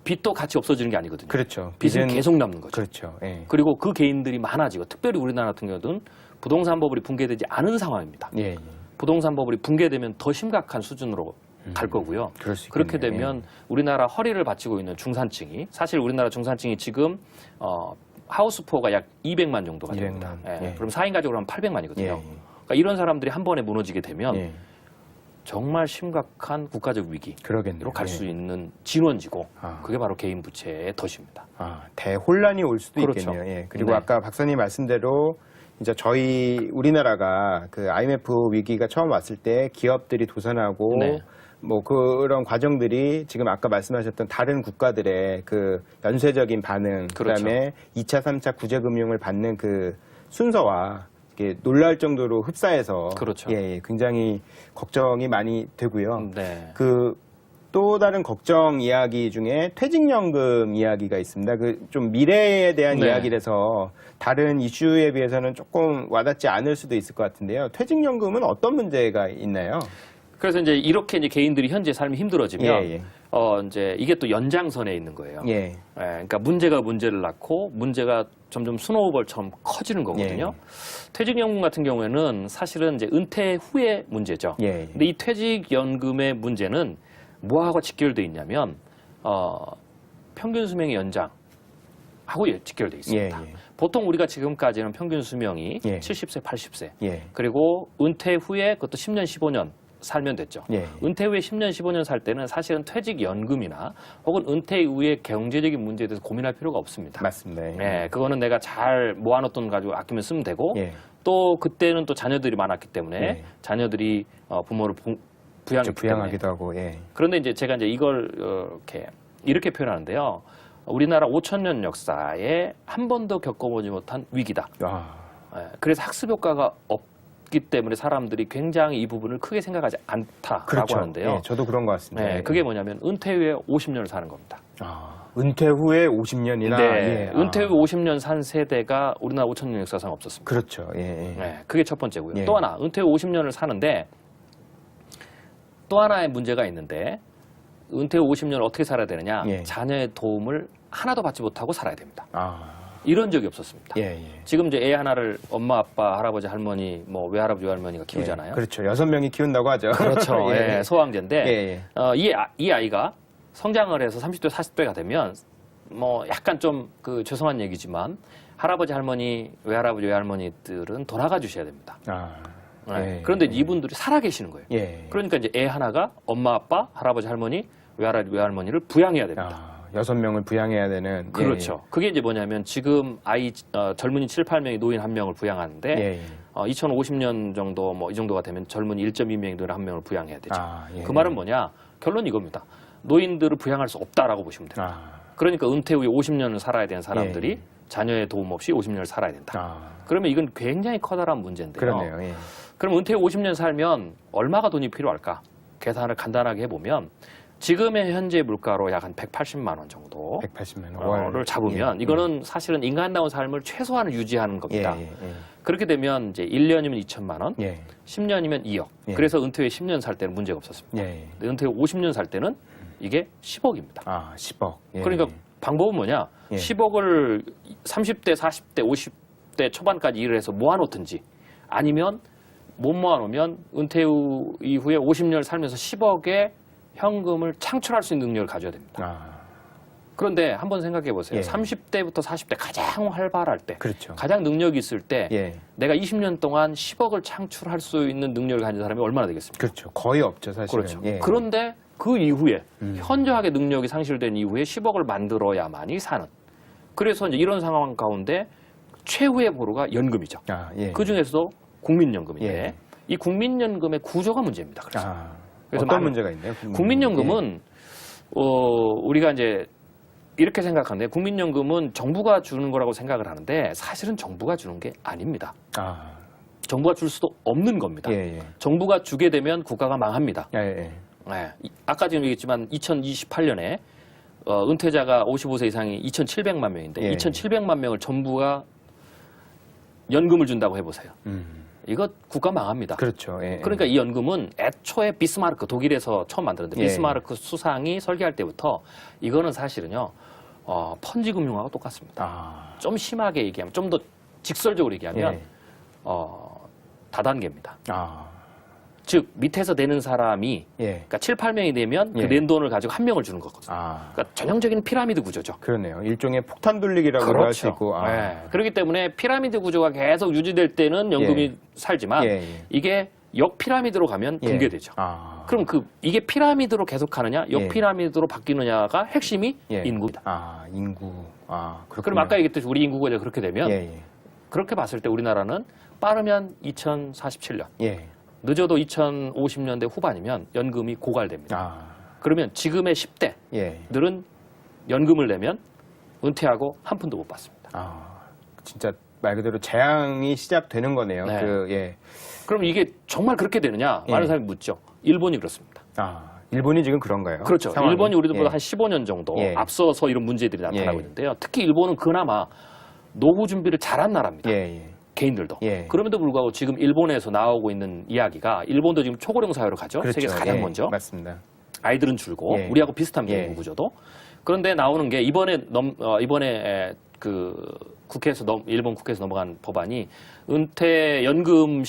빚도 같이 없어지는 게 아니거든요. 그렇죠. 빚은 빚은- 계속 남는 거죠. 그렇죠. 예. 그리고 그 개인들이 많아지고 특별히 우리나라 같은 경우는 부동산 버블이 붕괴되지 않은 상황입니다. 예. 예. 부동산 버블이 붕괴되면 더 심각한 수준으로 갈 거고요. 그럴 수 그렇게 있겠네요. 되면 우리나라 허리를 받치고 있는 중산층이 사실 우리나라 중산층이 지금 하우스포가 약 200만 정도가 됩니다. 200만. 예. 예. 그럼 4인 가족으로 하면 800만이거든요. 예. 그러니까 이런 사람들이 한 번에 무너지게 되면 예. 정말 심각한 국가적 위기로 그러겠네요. 갈 수 예. 있는 진원지고 아. 그게 바로 개인 부채의 덫입니다. 대혼란이 올 수도 그렇죠. 있겠네요. 예. 그리고 네. 아까 박사님 말씀대로 이제 우리나라가 그 IMF 위기가 처음 왔을 때 기업들이 도산하고 네. 뭐 그런 과정들이 지금 아까 말씀하셨던 다른 국가들의 그 연쇄적인 반응, 그렇죠. 그다음에 2차, 3차 구제금융을 받는 그 순서와 이게 놀랄 정도로 흡사해서 그렇죠. 예, 굉장히 걱정이 많이 되고요. 네. 그 또 다른 걱정 이야기 중에 퇴직연금 이야기가 있습니다. 그 좀 미래에 대한 네. 이야기라서 다른 이슈에 비해서는 조금 와닿지 않을 수도 있을 것 같은데요. 퇴직연금은 어떤 문제가 있나요? 그래서 이제 이렇게 이제 개인들이 현재 삶이 힘들어지면 예. 이제 이게 또 연장선에 있는 거예요. 예. 그러니까 문제가 문제를 낳고 문제가 점점 스노우볼처럼 커지는 거거든요. 퇴직연금 같은 경우에는 사실은 이제 은퇴 후의 문제죠. 예. 근데 이 퇴직연금의 문제는 뭐하고 직결돼 있냐면 평균 수명의 연장하고 직결돼 있습니다. 예. 보통 우리가 지금까지는 평균 수명이 예. 70세, 80세 예. 그리고 은퇴 후에 그것도 10년, 15년 살면 됐죠. 예. 은퇴 후에 10년, 15년 살 때는 사실은 퇴직연금이나 혹은 은퇴 이후의 경제적인 문제에 대해서 고민할 필요가 없습니다. 맞습니다. 네, 그거는 내가 잘 모아놓던 돈 가지고 아끼면 쓰면 되고 예. 또 그때는 또 자녀들이 많았기 때문에 예. 부모를 부양했기 때문에 부양하기도 하고. 예. 그런데 이제 제가 이제 이걸 이렇게 표현하는데요. 우리나라 5,000년 역사에 한 번도 겪어보지 못한 위기다. 와. 그래서 학습 효과가 없기 때문에 사람들이 굉장히 이 부분을 크게 생각하지 않다라고 그렇죠. 하는데요. 예, 저도 그런 것 같습니다. 네, 그게 뭐냐면 은퇴 후에 50년을 사는 겁니다. 은퇴 후에 50년이나 네, 은퇴 후 50년 산 세대가 우리나라 5,000년 역사상 없었습니다. 그렇죠. 예. 네, 그게 첫 번째고요. 예. 또 하나, 은퇴 후 50년을 사는데 또 하나의 문제가 있는데 은퇴 후 50년을 어떻게 살아야 되느냐? 예. 자녀의 도움을 하나도 받지 못하고 살아야 됩니다. 아. 이런 적이 없었습니다. 예. 지금 이제 애 하나를 엄마, 아빠, 할아버지, 할머니, 뭐 외할아버지, 외할머니가 키우잖아요. 예. 그렇죠. 6명이 키운다고 하죠. 그렇죠. 예. 예, 소황제인데 예. 이 아이가 성장을 해서 30대, 40대가 되면 뭐 약간 좀 그 죄송한 얘기지만 할아버지, 할머니, 외할아버지, 외할머니들은 돌아가 주셔야 됩니다. 예. 그런데 이분들이 살아 계시는 거예요. 예. 그러니까 이제 애 하나가 엄마, 아빠, 할아버지, 할머니, 외할아버지, 외할머니를 부양해야 됩니다. 6명을 부양해야 되는. 그렇죠. 그게 이제 뭐냐면 지금 젊은이 7, 8명이 노인 1명을 부양하는데 예. 2050년 정도 뭐 이 정도가 되면 젊은이 1.2명이 노인 1명을 부양해야 되죠. 예. 그 말은 뭐냐? 결론이 이겁니다. 노인들을 부양할 수 없다라고 보시면 됩니다. 그러니까 은퇴 후에 50년을 살아야 되는 사람들이 예. 자녀의 도움 없이 50년을 살아야 된다. 아. 그러면 이건 굉장히 커다란 문제인데요. 그렇네요. 예. 그럼 은퇴 후 50년 살면 얼마가 돈이 필요할까? 계산을 간단하게 해보면 지금의 현재 물가로 약 한 180만 원 정도 180만 원을 잡으면 이거는 사실은 인간다운 삶을 최소한을 유지하는 겁니다. 예. 그렇게 되면 이제 1년이면 2천만 원, 예. 10년이면 2억. 예. 그래서 은퇴 후에 10년 살 때는 문제가 없었습니다. 예. 근데 은퇴 후 50년 살 때는 이게 10억입니다. 10억. 예. 그러니까 방법은 뭐냐? 예. 10억을 30대, 40대, 50대 초반까지 일을 해서 모아놓든지 아니면 못 모아놓으면 은퇴 후 이후에 50년을 살면서 10억의 현금을 창출할 수 있는 능력을 가져야 됩니다. 그런데 한번 생각해 보세요. 예. 30대부터 40대 가장 활발할 때, 그렇죠. 가장 능력이 있을 때 예. 내가 20년 동안 10억을 창출할 수 있는 능력을 가진 사람이 얼마나 되겠습니까? 그렇죠. 거의 없죠, 사실은. 그렇죠. 예. 그런데 그 이후에 현저하게 능력이 상실된 이후에 10억을 만들어야만이 사는. 그래서 이제 이런 상황 가운데 최후의 보루가 연금이죠. 예. 그 중에서도 국민연금인데 예. 이 국민연금의 구조가 문제입니다. 그래서 어떤 많은- 문제가 있나요? 국민연금은 우리가 이제 이렇게 생각하는데 국민연금은 정부가 주는 거라고 생각을 하는데 사실은 정부가 주는 게 아닙니다. 정부가 줄 수도 없는 겁니다. 예. 정부가 주게 되면 국가가 망합니다. 예. 아까 지금 얘기했지만 2028년에 은퇴자가 55세 이상이 2,700만 명인데 예. 2,700만 명을 정부가 연금을 준다고 해보세요. 이거 국가 망합니다. 그렇죠. 예. 그러니까 이 연금은 애초에 비스마르크 독일에서 처음 만들었는데 예. 비스마르크 수상이 설계할 때부터 이거는 사실은요 펀지 금융하고 똑같습니다. 좀 심하게 얘기하면 좀 더 직설적으로 얘기하면 예. 다단계입니다. 즉 밑에서 내는 사람이 예. 그러니까 7, 8명이 내면 예. 그 낸 돈을 가지고 한 명을 주는 거거든요. 아, 그러니까 전형적인 피라미드 구조죠. 그러네요. 일종의 폭탄 돌리기라고도 할 수 있고. 아. 네. 그렇기 때문에 피라미드 구조가 계속 유지될 때는 연금이 예. 살지만 예, 예. 이게 역 피라미드로 가면 예. 붕괴되죠. 아. 그럼 이게 피라미드로 계속 가느냐, 역 예. 피라미드로 바뀌느냐가 핵심이 예. 인구입니다. 아, 인구. 아, 그렇군요. 그럼 아까 얘기했듯이 우리 인구가 이제 그렇게 되면 예, 예. 그렇게 봤을 때 우리나라는 빠르면 2047년, 예. 늦어도 2050년대 후반이면 연금이 고갈됩니다. 아. 그러면 지금의 10대들은 예. 연금을 내면 은퇴하고 한 푼도 못 받습니다. 아. 진짜 말 그대로 재앙이 시작되는 거네요. 네. 예. 그럼 이게 정말 그렇게 되느냐? 많은 예. 사람이 묻죠. 일본이 그렇습니다. 아, 일본이 지금 그런가요? 그렇죠. 상황이? 일본이 우리들보다 예. 한 15년 정도 예. 앞서서 이런 문제들이 나타나고 예. 있는데요. 특히 일본은 그나마 노후 준비를 잘한 나라입니다. 예, 예. 개인들도. 예. 그럼에도 불구하고 지금 일본에서 나오고 있는 이야기가 일본도 지금 초고령 사회로 가죠. 그렇죠. 세계에서 가장 예, 먼저. 맞습니다. 아이들은 줄고 예. 우리하고 비슷한 예. 인구 구조도. 그런데 나오는 게 이번에 그 국회에서 일본 국회에서 넘어간 법안이 은퇴 연금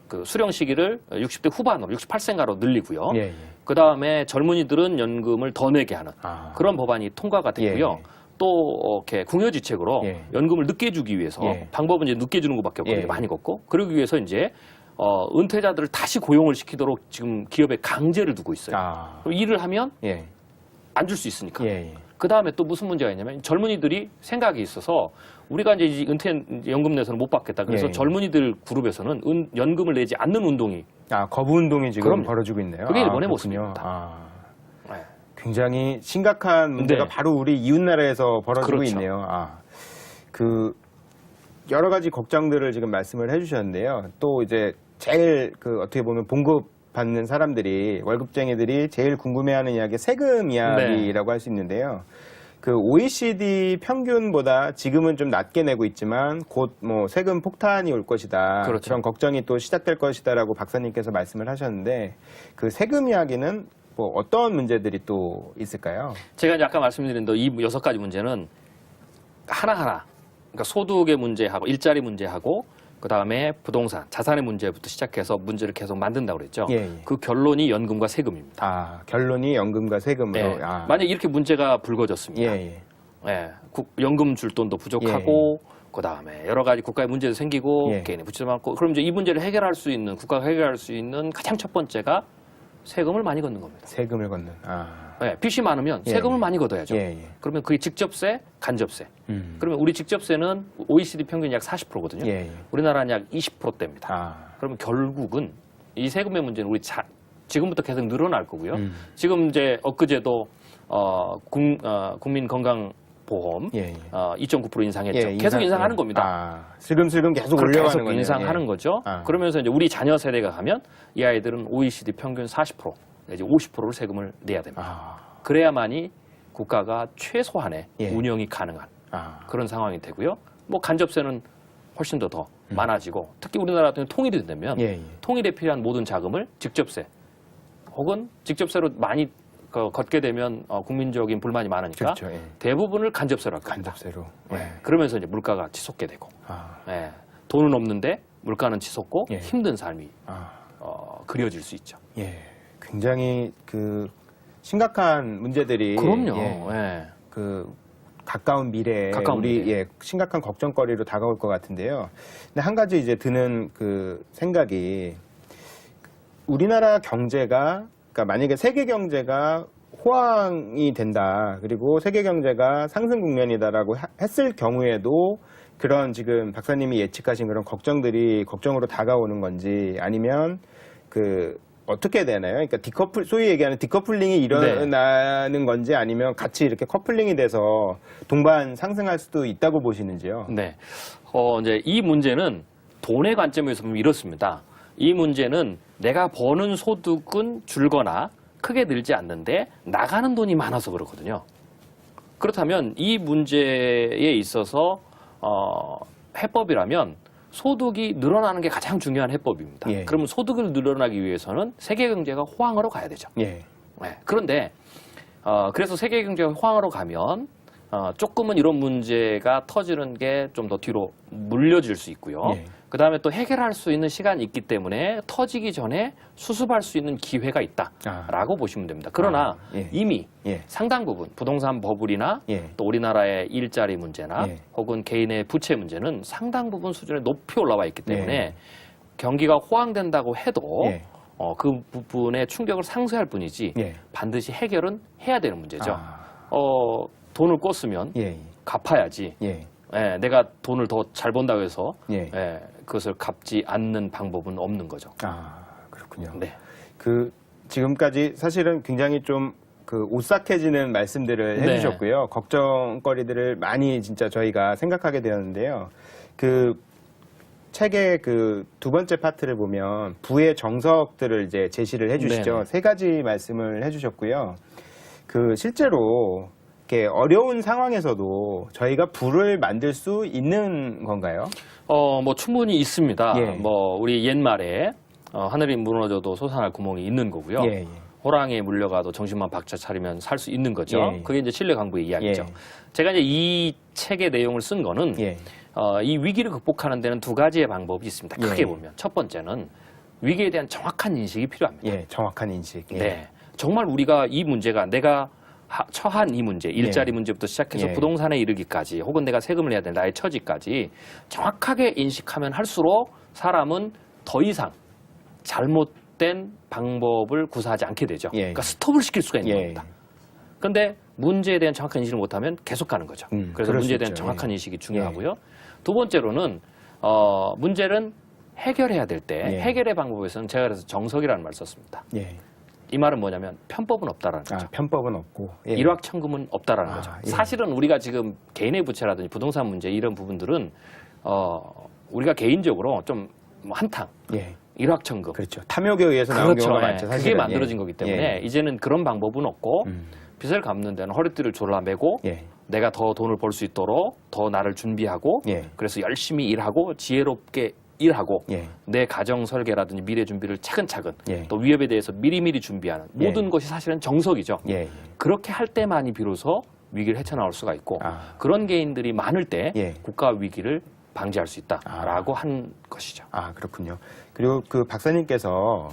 그 수령 시기를 60대 후반으로 68세인가로 늘리고요. 예, 예. 그 다음에 젊은이들은 연금을 더 내게 하는 아. 그런 법안이 통과가 됐고요. 예. 또 이렇게 궁여지책으로 예. 연금을 늦게 주기 위해서 예. 방법은 이제 늦게 주는 것밖에 없거든요. 예. 많이 걷고 그러기 위해서 이제 은퇴자들을 다시 고용을 시키도록 지금 기업에 강제를 두고 있어요. 아. 그럼 일을 하면 예. 안 줄 수 있으니까. 예, 예. 그 다음에 또 무슨 문제가 있냐면 젊은이들이 생각이 있어서 우리가 이제 은퇴 연금 내서는 못 받겠다. 그래서 예. 젊은이들 그룹에서는 연금을 내지 않는 운동이 아, 거부 운동이 지금 그럼요. 벌어지고 있네요. 그게 일본의 그렇군요. 모습입니다. 아. 네. 굉장히 심각한 문제가 네. 바로 우리 이웃 나라에서 벌어지고 그렇죠. 있네요. 아. 그 여러 가지 걱정들을 지금 말씀을 해 주셨는데요. 또 이제 제일 그 어떻게 보면 봉급 받는 사람들이 월급쟁이들이 제일 궁금해하는 이야기 세금 이야기라고 할 수 있는데요. 그 OECD 평균보다 지금은 좀 낮게 내고 있지만 곧 뭐 세금 폭탄이 올 것이다. 그렇죠. 그런 걱정이 또 시작될 것이다라고 박사님께서 말씀을 하셨는데 그 세금 이야기는 뭐 어떤 문제들이 또 있을까요? 제가 이제 아까 말씀드린 이 6가지 문제는 하나하나 그러니까 소득의 문제하고 일자리 문제하고 그 다음에 부동산, 자산의 문제부터 시작해서 문제를 계속 만든다고 그랬죠. 예, 예. 그 결론이 연금과 세금입니다. 아, 결론이 연금과 세금으로. 예. 아. 만약 이렇게 문제가 불거졌습니다. 예, 예. 예, 연금 줄 돈도 부족하고 그 다음에 여러 가지 국가의 문제도 생기고 예. 개인의 부채도 많고 그럼 이제 이 문제를 해결할 수 있는 국가가 해결할 수 있는 가장 첫 번째가 세금을 많이 걷는 겁니다. 세금을 걷는. 아. 예, 빚이 많으면 예. 세금을 많이 걷어야죠. 예, 예. 그러면 그게 직접세, 간접세. 음. 그러면 우리 직접세는 OECD 평균 약 40%거든요. 예, 예. 우리나라는 약 20%대입니다. 아. 그러면 결국은 이 세금의 문제는 지금부터 계속 늘어날 거고요. 음. 지금 이제 엊그제도 국민 건강보험 예, 예. 2.9% 인상했죠. 예, 계속 인상하는 예. 겁니다. 아, 슬금슬금 계속 그걸 올려가는 계속 거네요. 인상하는 예. 거죠. 아. 그러면서 이제 우리 자녀 세대가 가면 이 아이들은 OECD 평균 40% 내지 50%를 세금을 내야 됩니다. 아. 그래야만이 국가가 최소한의 예. 운영이 가능한 아. 그런 상황이 되고요. 뭐 간접세는 훨씬 더 많아지고 특히 우리나라 같은 경우 통일이 되면 예, 예. 통일에 필요한 모든 자금을 직접세 혹은 직접세로 많이 걷게 되면 국민적인 불만이 많으니까 그렇죠. 예. 대부분을 간접세로 할 겁니다. 간접세로. 네. 예. 그러면서 이제 물가가 치솟게 되고 아. 예. 돈은 없는데 물가는 치솟고 예. 힘든 삶이 아. 그려질 수 있죠. 예. 굉장히 그 심각한 문제들이 그럼요. 예. 예. 그 가까운 미래에 가까운 우리 미래. 예, 심각한 걱정거리로 다가올 것 같은데요. 근데 한 가지 이제 드는 그 생각이 우리나라 경제가 그러니까 만약에 세계 경제가 호황이 된다. 그리고 세계 경제가 상승 국면이다라고 했을 경우에도 그런 지금 박사님이 예측하신 그런 걱정들이 걱정으로 다가오는 건지 아니면 그 어떻게 되나요? 그러니까 소위 얘기하는 디커플링이 일어나는 건지 아니면 같이 이렇게 커플링이 돼서 동반 상승할 수도 있다고 보시는지요? 네. 이제 이 문제는 돈의 관점에서 보면 이렇습니다. 이 문제는 내가 버는 소득은 줄거나 크게 늘지 않는데 나가는 돈이 많아서 그렇거든요. 그렇다면 이 문제에 있어서 해법이라면 소득이 늘어나는 게 가장 중요한 해법입니다. 예. 그러면 소득을 늘어나기 위해서는 세계 경제가 호황으로 가야 되죠. 예. 네. 그런데 그래서 세계 경제가 호황으로 가면 조금은 이런 문제가 터지는 게 좀 더 뒤로 물려질 수 있고요. 예. 그다음에 또 해결할 수 있는 시간이 있기 때문에 터지기 전에 수습할 수 있는 기회가 있다라고 보시면 됩니다. 그러나 예. 이미 예. 상당 부분 부동산 버블이나 예. 또 우리나라의 일자리 문제나 예. 혹은 개인의 부채 문제는 상당 부분 수준에 높이 올라와 있기 때문에 예. 경기가 호황된다고 해도 예. 그 부분의 충격을 상쇄할 뿐이지 예. 반드시 해결은 해야 되는 문제죠. 아. 돈을 꿨으면 예. 갚아야지. 예. 예, 내가 돈을 더 잘 번다고 해서 예. 그것을 갚지 않는 방법은 없는 거죠. 아, 그렇군요. 네. 그 지금까지 사실은 굉장히 좀 그 오싹해지는 말씀들을 네. 해주셨고요. 걱정거리들을 많이 진짜 저희가 생각하게 되었는데요. 그 책의 그 두 번째 파트를 보면 부의 정석들을 이제 제시를 해주시죠. 네네. 세 가지 말씀을 해주셨고요. 그 실제로 이렇게 어려운 상황에서도 저희가 부를 만들 수 있는 건가요? 뭐 충분히 있습니다. 예. 뭐 우리 옛말에 하늘이 무너져도 솟아날 구멍이 있는 거고요. 예, 예. 호랑이에 물려가도 정신만 박차 차리면 살 수 있는 거죠. 예. 그게 이제 신뢰 강부의 이야기죠. 예. 제가 이제 이 책의 내용을 쓴 거는 예. 이 위기를 극복하는 데는 두 가지의 방법이 있습니다. 크게 예. 보면 첫 번째는 위기에 대한 정확한 인식이 필요합니다. 예, 정확한 인식. 예. 네, 정말 우리가 이 문제가 내가 처한 이 문제, 일자리 문제부터 시작해서 예. 부동산에 이르기까지 혹은 내가 세금을 내야 되는 나의 처지까지 정확하게 인식하면 할수록 사람은 더 이상 잘못된 방법을 구사하지 않게 되죠. 예. 그러니까 스톱을 시킬 수가 있는 예. 겁니다. 그런데 문제에 대한 정확한 인식을 못하면 계속 가는 거죠. 그래서 그럴 수 문제에 대한 있죠. 정확한 예. 인식이 중요하고요. 두 번째로는 문제는 해결해야 될 때 예. 해결의 방법에서는 제가 그래서 정석이라는 말을 썼습니다. 예. 이 말은 뭐냐면 편법은 없다라는 거죠. 편법은 없고. 예. 일확천금은 없다라는 아, 거죠. 예. 사실은 우리가 지금 개인의 부채라든지 부동산 문제 이런 부분들은 우리가 개인적으로 좀 한탕 예. 일확천금 그렇죠. 탐욕에 의해서 나온 경우가 예. 많죠. 그게 사실은. 만들어진 예. 거기 때문에 예. 이제는 그런 방법은 없고 음. 빚을 갚는 데는 허리띠를 졸라매고 예. 내가 더 돈을 벌 수 있도록 더 나를 준비하고 예. 그래서 열심히 일하고 지혜롭게 일하고 예. 내 가정 설계라든지 미래 준비를 차근차근 예. 또 위협에 대해서 미리미리 준비하는 예. 모든 것이 사실은 정석이죠. 예. 그렇게 할 때만이 비로소 위기를 헤쳐나올 수가 있고 그런 개인들이 많을 때 예. 국가 위기를 방지할 수 있다라고 한 것이죠. 아, 그렇군요. 그리고 그 박사님께서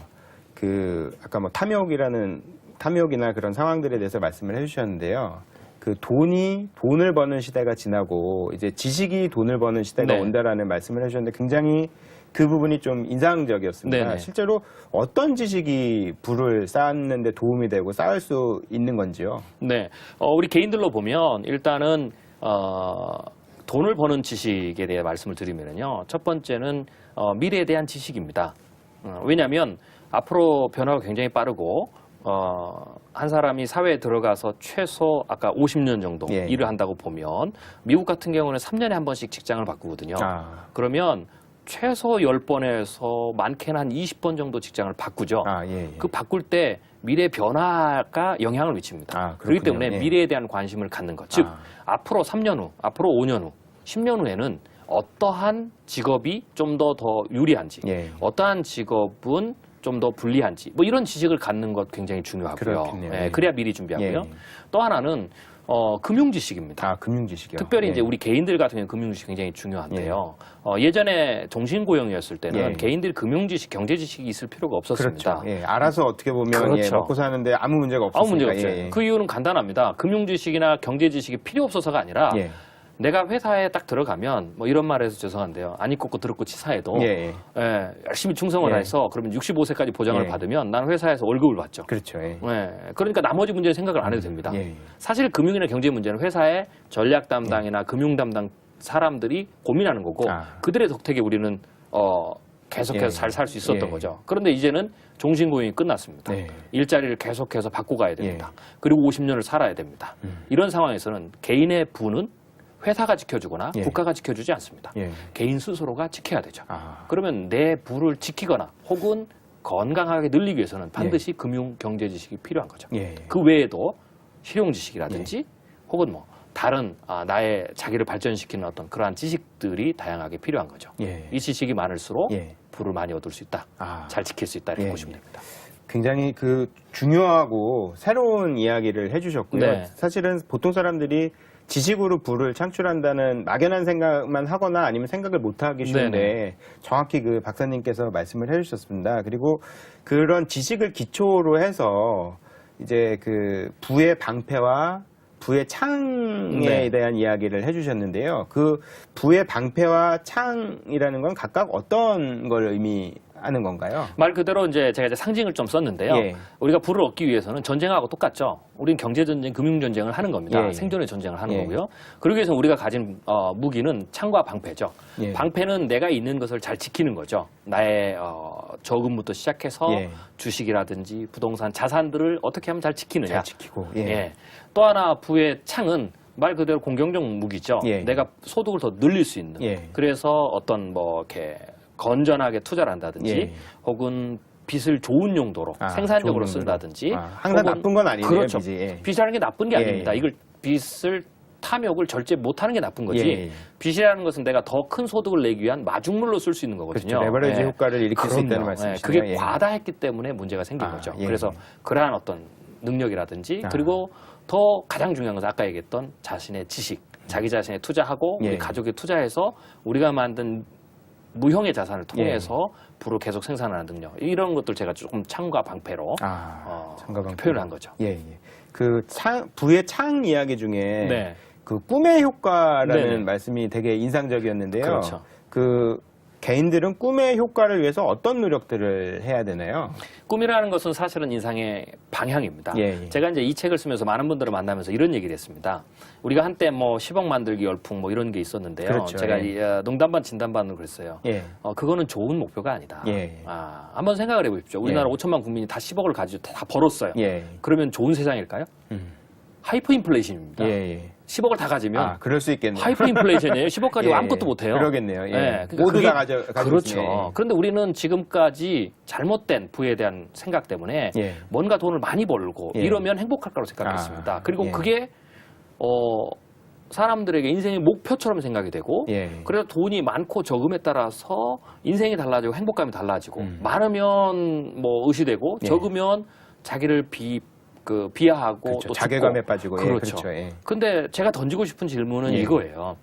그 아까 뭐 탐욕이나 그런 상황들에 대해서 말씀을 해주셨는데요. 그 돈을 버는 시대가 지나고 이제 지식이 돈을 버는 시대가 네. 온다라는 말씀을 해주셨는데 굉장히 그 부분이 좀 인상적이었습니다. 네네. 실제로 어떤 지식이 부를 쌓는 데 도움이 되고 쌓을 수 있는 건지요? 네, 우리 개인들로 보면 일단은 돈을 버는 지식에 대해 말씀을 드리면요. 첫 번째는 미래에 대한 지식입니다. 왜냐하면 앞으로 변화가 굉장히 빠르고 한 사람이 사회에 들어가서 최소 아까 50년 정도 예. 일을 한다고 보면 미국 같은 경우는 3년에 한 번씩 직장을 바꾸거든요. 그러면 최소 10번에서 많게는 한 20번 정도 직장을 바꾸죠. 예. 그 바꿀 때 미래 변화가 영향을 미칩니다. 그렇기 그렇군요. 때문에 예. 미래에 대한 관심을 갖는 것. 즉 앞으로 3년 후, 앞으로 5년 후, 10년 후에는 어떠한 직업이 좀 더 유리한지, 예. 어떠한 직업은 좀 더 불리한지, 뭐 이런 지식을 갖는 것 굉장히 중요하고요. 그렇겠네요. 예, 예. 그래야 미리 준비하고요. 예. 또 하나는 금융 지식입니다. 금융 지식이요. 특별히 예. 이제 우리 개인들 같은 경우는 금융 지식이 굉장히 중요한데요. 예전에 종신고용이었을 때는 예. 개인들이 금융 지식, 경제 지식이 있을 필요가 없었습니다. 그렇죠. 예. 알아서 어떻게 보면 그렇죠. 먹고 사는데 아무 문제가 없었으니까. 아무 문제가 없어요. 예. 그 이유는 간단합니다. 금융 지식이나 경제 지식이 필요 없어서가 아니라 예. 내가 회사에 딱 들어가면 뭐 이런 말해서 죄송한데요. 안 입고 들었고 치사해도 예. 열심히 충성을 예. 해서 그러면 65세까지 보장을 예. 받으면 나는 회사에서 월급을 받죠. 그렇죠. 예. 그러니까 나머지 문제는 생각을 안 해도 됩니다. 예. 사실 금융이나 경제 문제는 회사의 전략 담당이나 금융 담당 사람들이 고민하는 거고 그들의 덕택에 우리는 계속해서 예. 잘 살 수 있었던 예. 거죠. 그런데 이제는 종신고용이 끝났습니다. 예. 일자리를 계속해서 바꾸고 가야 됩니다. 그리고 50년을 살아야 됩니다. 이런 상황에서는 개인의 부는 회사가 지켜주거나 예. 국가가 지켜주지 않습니다. 예. 개인 스스로가 지켜야 되죠. 그러면 내 부를 지키거나 혹은 건강하게 늘리기 위해서는 반드시 금융 경제 지식이 필요한 거죠. 예. 그 외에도 실용 지식이라든지 혹은 뭐 다른 나의 자기를 발전시키는 어떤 그러한 지식들이 다양하게 필요한 거죠. 예. 이 지식이 많을수록 예. 부를 많이 얻을 수 있다. 잘 지킬 수 있다. 이렇게 예. 보시면 됩니다. 굉장히 그 중요하고 새로운 이야기를 해주셨고요. 네. 사실은 보통 사람들이 지식으로 부를 창출한다는 막연한 생각만 하거나 아니면 생각을 못 하기 쉬운데 네네. 정확히 그 박사님께서 말씀을 해주셨습니다. 그리고 그런 지식을 기초로 해서 이제 그 부의 방패와 부의 창에 네. 대한 이야기를 해주셨는데요. 그 부의 방패와 창이라는 건 각각 어떤 걸 의미하는 건가요? 말 그대로 이제 제가 이제 상징을 좀 썼는데요. 예. 우리가 부를 얻기 위해서는 전쟁하고 똑같죠. 우리는 경제 전쟁, 금융 전쟁을 하는 겁니다. 예. 생존의 전쟁을 하는 예. 거고요. 그러기 위해서 우리가 가진 무기는 창과 방패죠. 예. 방패는 내가 있는 것을 잘 지키는 거죠. 나의 저금부터 시작해서 예. 주식이라든지 부동산, 자산들을 어떻게 하면 잘 지키느냐. 잘 지키고. 예. 예. 또 하나 부의 창은 말 그대로 공격적 무기죠. 예. 내가 소득을 더 늘릴 수 있는. 예. 그래서 어떤 뭐 이렇게 건전하게 투자를 한다든지 예. 혹은 빚을 좋은 용도로 생산적으로 좋은 용도로. 쓴다든지 항상 혹은 나쁜 건 아니에요. 그렇죠. 빚이. 예. 빚이라는 게 나쁜 게 예. 아닙니다. 이걸 빚을 탐욕을 절제 못하는 게 나쁜 거지. 예. 빚이라는 것은 내가 더 큰 소득을 내기 위한 마중물로 쓸 수 있는 거거든요. 그렇죠. 레버리지 예. 효과를 일으킬 수 있다는 그럼요. 말씀이시죠. 그게 예. 과다했기 때문에 문제가 생긴 거죠. 예. 그래서 그러한 어떤 능력이라든지 아. 그리고 더 가장 중요한 것은 아까 얘기했던 자신의 지식, 자기 자신에 투자하고 예. 우리 가족에 투자해서 우리가 만든 무형의 자산을 통해서 부를 계속 생산하는 능력 이런 것들 제가 조금 창과 방패로 창과 방패. 표현한 거죠. 예, 예. 그 부의 창 이야기 중에 네. 그 꿈의 효과라는 네네. 말씀이 되게 인상적이었는데요. 그렇죠. 그 개인들은 꿈의 효과를 위해서 어떤 노력들을 해야 되나요? 꿈이라는 것은 사실은 인상의 방향입니다. 예, 예. 제가 이제 이 책을 쓰면서 많은 분들을 만나면서 이런 얘기를 했습니다. 우리가 한때 뭐 10억 만들기 열풍 뭐 이런 게 있었는데요. 그렇죠. 제가 예. 이, 농담반 진담반으로 그랬어요. 예. 그거는 좋은 목표가 아니다. 예. 한번 생각을 해보십시오. 우리나라 예. 5천만 국민이 다 10억을 가지고 다 벌었어요. 예. 그러면 좋은 세상일까요? 하이퍼 인플레이션입니다. 예, 예. 10억을 다 가지면 그럴 수 있겠네요. 하이퍼 인플레이션이에요. 10억 가지고 예, 아무것도 못해요. 그러겠네요. 예. 그러니까 모두 그게- 다 가지고 그렇죠. 있으면, 그런데 우리는 지금까지 잘못된 부에 대한 생각 때문에 예. 뭔가 돈을 많이 벌고 예. 이러면 행복할 거라고 생각했습니다. 그리고 예. 그게 사람들에게 인생의 목표처럼 생각이 되고 예. 그래서 돈이 많고 적음에 따라서 인생이 달라지고 행복감이 달라지고 많으면 뭐 의시되고 예. 적으면 자기를 비하하고 그렇죠. 또 자괴감에 죽고. 빠지고. 예, 그렇죠. 그렇죠. 예. 근데 제가 던지고 싶은 질문은 예. 이거예요.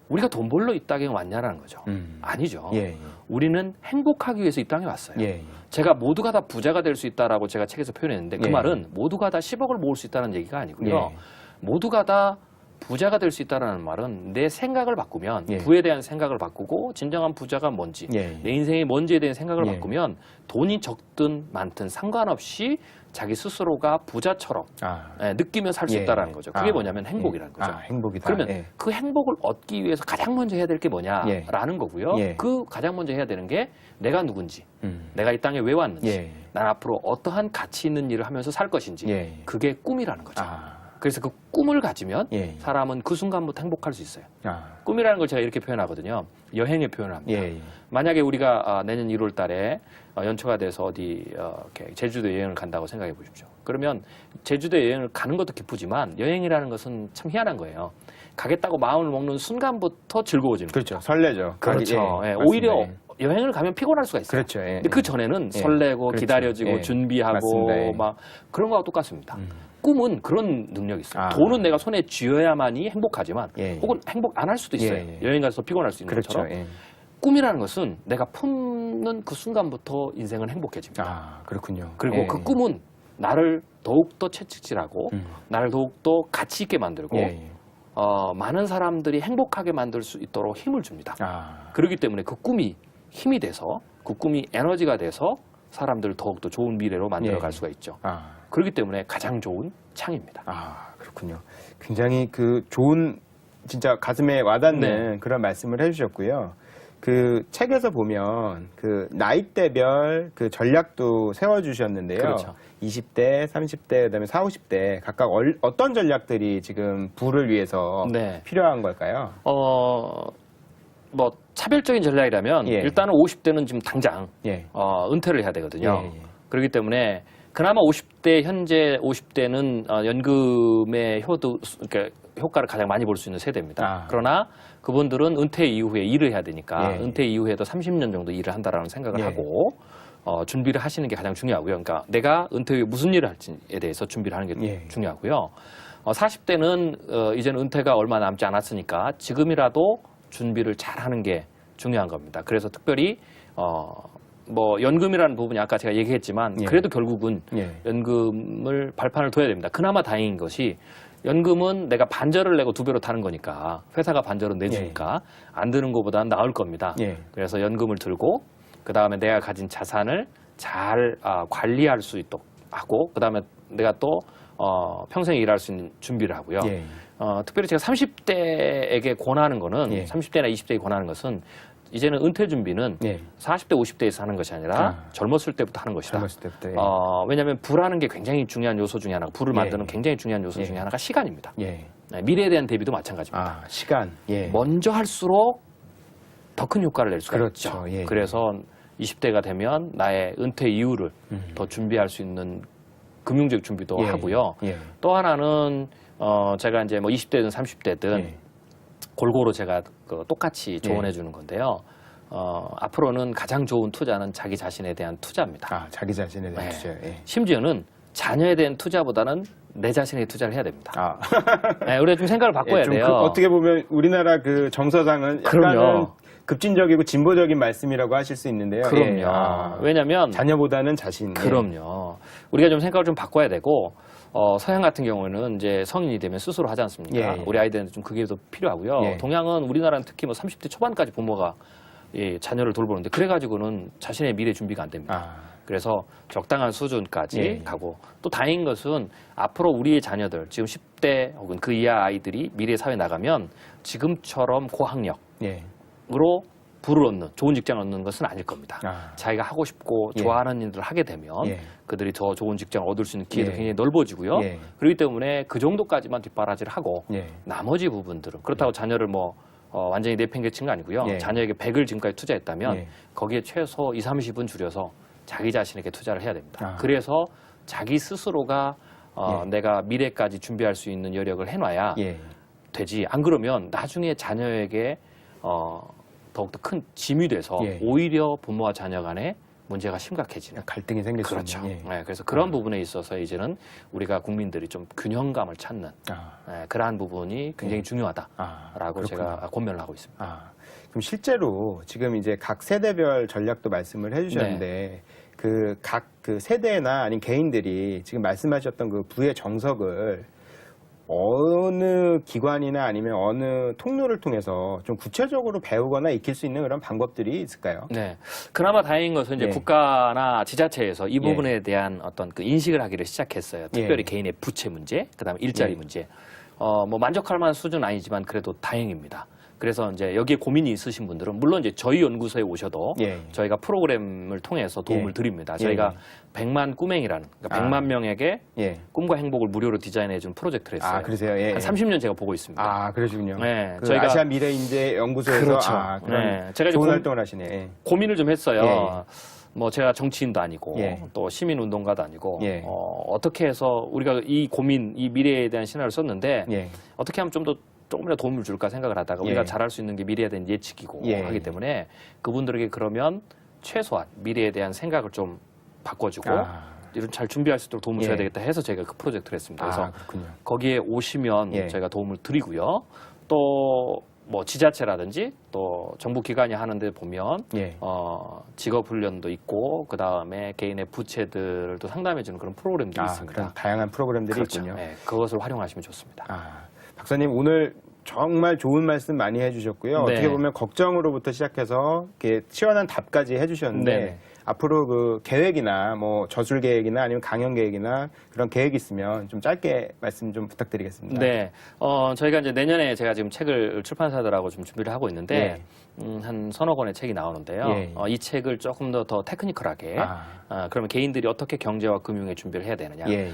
우리가 돈 벌러 이 땅에 왔냐라는 거죠. 아니죠. 예, 예. 우리는 행복하기 위해서 이 땅에 왔어요. 예. 제가 모두가 다 부자가 될 수 있다라고 제가 책에서 표현했는데 그 예. 말은 모두가 다 10억을 모을 수 있다는 얘기가 아니고요. 예. 모두가 다 부자가 될 수 있다는 말은 내 생각을 바꾸면 예. 부에 대한 생각을 바꾸고 진정한 부자가 뭔지 예. 내 인생이 뭔지에 대한 생각을 예. 바꾸면 돈이 적든 많든 상관없이 자기 스스로가 부자처럼 느끼며 살 수 예. 있다는 거죠. 그게 뭐냐면 행복이라는 거죠. 행복이다. 그러면 예. 그 행복을 얻기 위해서 가장 먼저 해야 될 게 뭐냐라는 거고요. 예. 그 가장 먼저 해야 되는 게 내가 누군지, 음. 내가 이 땅에 왜 왔는지, 예. 난 앞으로 어떠한 가치 있는 일을 하면서 살 것인지 예. 그게 꿈이라는 거죠. 아. 그래서 그 꿈을 가지면 예. 사람은 그 순간부터 행복할 수 있어요. 아. 꿈이라는 걸 제가 이렇게 표현하거든요. 여행에 표현을 합니다. 예. 예. 만약에 우리가 내년 1월 달에 연초가 돼서 어디 이렇게 제주도 여행을 간다고 생각해 보십시오. 그러면 제주도 여행을 가는 것도 기쁘지만 여행이라는 것은 참 희한한 거예요. 가겠다고 마음을 먹는 순간부터 즐거워지는 거죠. 그렇죠. 설레죠. 그렇죠. 예, 예, 맞습니다. 오히려 예. 여행을 가면 피곤할 수가 있어요. 그렇죠. 예. 근데 그 전에는 예. 설레고 그렇죠. 기다려지고 예. 준비하고 맞습니다. 예. 막 그런 거하고 똑같습니다. 꿈은 그런 능력이 있어요. 아. 돈은 내가 손에 쥐어야만이 행복하지만 예. 혹은 행복 안 할 수도 있어요. 예. 여행 가서 피곤할 수 있는 그렇죠. 것처럼. 예. 꿈이라는 것은 내가 품는 그 순간부터 인생은 행복해집니다. 아, 그렇군요. 그리고 예. 그 꿈은 나를 더욱더 채찍질하고 나를 더욱더 가치 있게 만들고 예. 예. 많은 사람들이 행복하게 만들 수 있도록 힘을 줍니다. 아. 그렇기 때문에 그 꿈이 힘이 돼서 그 꿈이 에너지가 돼서 사람들을 더욱더 좋은 미래로 만들어갈 예. 수가 있죠. 아. 그렇기 때문에 가장 좋은 창입니다. 아, 그렇군요. 굉장히 그 좋은 진짜 가슴에 와닿는 네. 그런 말씀을 해주셨고요. 그 책에서 보면 그 나이대별 그 전략도 세워주셨는데요. 그렇죠. 20대, 30대, 그다음에 40, 50대 각각 어떤 전략들이 지금 부를 위해서 네. 필요한 걸까요? 뭐 차별적인 전략이라면 예. 일단은 50대는 지금 당장 예. 은퇴를 해야 되거든요. 예, 예. 그렇기 때문에 그나마 50대 현재 50대는 연금의 그러니까 효과를 가장 많이 볼 수 있는 세대입니다. 아. 그러나 그분들은 은퇴 이후에 일을 해야 되니까 예. 은퇴 이후에도 30년 정도 일을 한다라는 생각을 예. 하고 준비를 하시는 게 가장 중요하고요. 그러니까 내가 은퇴 후에 무슨 일을 할지에 대해서 준비를 하는 게 예. 중요하고요. 40대는 이제는 은퇴가 얼마 남지 않았으니까 지금이라도 준비를 잘하는 게 중요한 겁니다. 그래서 특별히 뭐 연금이라는 부분이 아까 제가 얘기했지만 예. 그래도 결국은 예. 연금을 발판을 둬야 됩니다. 그나마 다행인 것이 연금은 내가 반절을 내고 2배로 타는 거니까 회사가 반절은 내주니까 안 드는 것보다는 나을 겁니다. 예. 그래서 연금을 들고 그 다음에 내가 가진 자산을 잘 관리할 수 있도록 하고 그 다음에 내가 또 평생 일할 수 있는 준비를 하고요. 예. 특별히 제가 30대에게 권하는 거는 예. 30대나 20대에 권하는 것은 이제는 은퇴 준비는 예. 40대, 50대에서 하는 것이 아니라 젊었을 때부터 하는 것이다. 젊었을 때부터. 예. 왜냐하면 부라는 게 굉장히 중요한 요소 중에 하나고 부를 예. 만드는 굉장히 중요한 요소 예. 중에 하나가 시간입니다. 예. 네, 미래에 대한 대비도 마찬가지입니다. 시간. 예. 먼저 할수록 더 큰 효과를 낼 수가 그렇죠. 있죠. 예. 그래서 20대가 되면 나의 은퇴 이후를 더 준비할 수 있는 금융적 준비도 예. 하고요. 예. 또 하나는 제가 이제 뭐 20대든 30대든 예. 골고루 제가 똑같이 조언해 주는 건데요. 앞으로는 가장 좋은 투자는 자기 자신에 대한 투자입니다. 자기 자신에 대한 네. 투자. 예. 심지어는 자녀에 대한 투자보다는 내 자신에 투자를 해야 됩니다. 아. 네, 우리가 좀 생각을 바꿔야 좀 돼요. 어떻게 보면 우리나라 그 정서상은 약간은 그럼요. 급진적이고 진보적인 말씀이라고 하실 수 있는데요. 그럼요. 예. 왜냐하면 자녀보다는 자신. 그럼요. 우리가 좀 생각을 좀 바꿔야 되고 서양 같은 경우에는 이제 성인이 되면 스스로 하지 않습니까? 예, 예. 우리 아이들한테 좀 그게 더 필요하고요. 예. 동양은 우리나라는 특히 뭐 30대 초반까지 부모가 자녀를 돌보는데 그래가지고는 자신의 미래 준비가 안 됩니다. 그래서 적당한 수준까지 예. 가고 또 다행인 것은 앞으로 우리의 자녀들 지금 10대 혹은 그 이하 아이들이 미래 사회에 나가면 지금처럼 고학력으로 예. 부를 얻는 좋은 직장을 얻는 것은 아닐 겁니다. 아. 자기가 하고 싶고 예. 좋아하는 일을 하게 되면 예. 그들이 더 좋은 직장을 얻을 수 있는 기회도 예. 굉장히 넓어지고요. 예. 그렇기 때문에 그 정도까지만 뒷바라지를 하고 예. 나머지 부분들은 그렇다고 자녀를 뭐 완전히 내팽개친 거 아니고요. 예. 자녀에게 100을 지금까지 투자했다면 예. 거기에 최소 20, 30은 줄여서 자기 자신에게 투자를 해야 됩니다. 아. 그래서 자기 스스로가 예. 내가 미래까지 준비할 수 있는 여력을 해놔야 예. 되지. 안 그러면 나중에 자녀에게 더욱더 큰 짐이 돼서 예. 오히려 부모와 자녀 간에 문제가 심각해지는. 갈등이 생길 수 그렇죠. 있는. 예. 네, 그래서 그런 부분에 있어서 이제는 우리가 국민들이 좀 균형감을 찾는 그러한 부분이 굉장히 중요하다라고 제가 권면을 하고 있습니다. 그럼 실제로 지금 이제 각 세대별 전략도 말씀을 해주셨는데 그 각 그 세대나 아닌 개인들이 지금 말씀하셨던 그 부의 정석을 어느 기관이나 아니면 어느 통로를 통해서 좀 구체적으로 배우거나 익힐 수 있는 그런 방법들이 있을까요? 네. 그나마 다행인 것은 이제 예. 국가나 지자체에서 이 부분에 대한 어떤 그 인식을 하기를 시작했어요. 특별히 예. 개인의 부채 문제, 그다음에 일자리 예. 문제. 뭐 만족할 만한 수준은 아니지만 그래도 다행입니다. 그래서 이제 여기에 고민이 있으신 분들은 물론 이제 저희 연구소에 오셔도 예. 저희가 프로그램을 통해서 도움을 예. 드립니다. 저희가 100만 꿈행이라는 그러니까 100만 명에게 예. 꿈과 행복을 무료로 디자인해 준 프로젝트를 했어요. 그러세요? 예. 한 30년 제가 보고 있습니다. 그러시군요. 네, 그 저희가- 아시아 미래인재 연구소에서 그렇죠. 그런 네, 제가 이제 좋은 활동을 하시네. 예. 고민을 좀 했어요. 예. 뭐 제가 정치인도 아니고 예. 또 시민운동가도 아니고 예. 어떻게 해서 우리가 이 고민, 이 미래에 대한 신화를 썼는데 예. 어떻게 하면 조금이라도 도움을 줄까 생각을 하다가 예. 우리가 잘할 수 있는 게 미래에 대한 예측이고 예. 하기 때문에 그분들에게 그러면 최소한 미래에 대한 생각을 좀 바꿔주고 이런 잘 준비할 수 있도록 도움을 줘야 예. 되겠다 해서 제가 그 프로젝트를 했습니다. 그래서 그렇군요. 거기에 오시면 예. 저희가 도움을 드리고요. 또 뭐 지자체라든지 또 정부 기관이 하는데 보면 예. 직업 훈련도 있고 그 다음에 개인의 부채들도 상담해주는 그런 프로그램들이 있습니다. 그런 다양한 프로그램들이 그렇죠. 있군요. 네, 그것을 활용하시면 좋습니다. 박사님 오늘 정말 좋은 말씀 많이 해주셨고요. 네. 어떻게 보면 걱정으로부터 시작해서 이렇게 시원한 답까지 해주셨는데 네. 앞으로 그 계획이나 뭐 저술 계획이나 아니면 강연 계획이나 그런 계획이 있으면 좀 짧게 말씀 좀 부탁드리겠습니다. 네, 저희가 이제 내년에 제가 지금 책을 출판사들하고 좀 준비를 하고 있는데 한 서너 권의 책이 나오는데요. 예. 이 책을 조금 더 테크니컬하게 그러면 개인들이 어떻게 경제와 금융에 준비를 해야 되느냐. 예.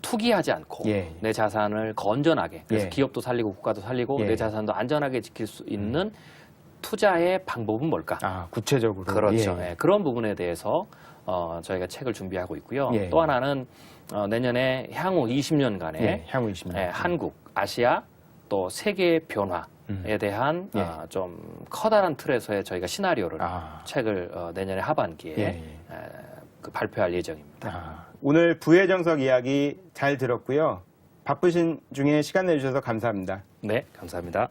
투기하지 않고 예. 내 자산을 건전하게 그래서 예. 기업도 살리고 국가도 살리고 예. 내 자산도 안전하게 지킬 수 있는 투자의 방법은 뭘까? 구체적으로. 그렇죠. 예. 예, 그런 부분에 대해서 저희가 책을 준비하고 있고요. 예. 또 하나는 내년에 향후 20년간의 예. 향후 20년. 한국, 아시아 또 세계의 변화에 대한 예. 좀 커다란 틀에서의 저희가 시나리오를 책을 내년에 하반기에 예. 발표할 예정입니다. 오늘 부의 정석 이야기 잘 들었고요. 바쁘신 중에 시간 내주셔서 감사합니다. 네, 감사합니다.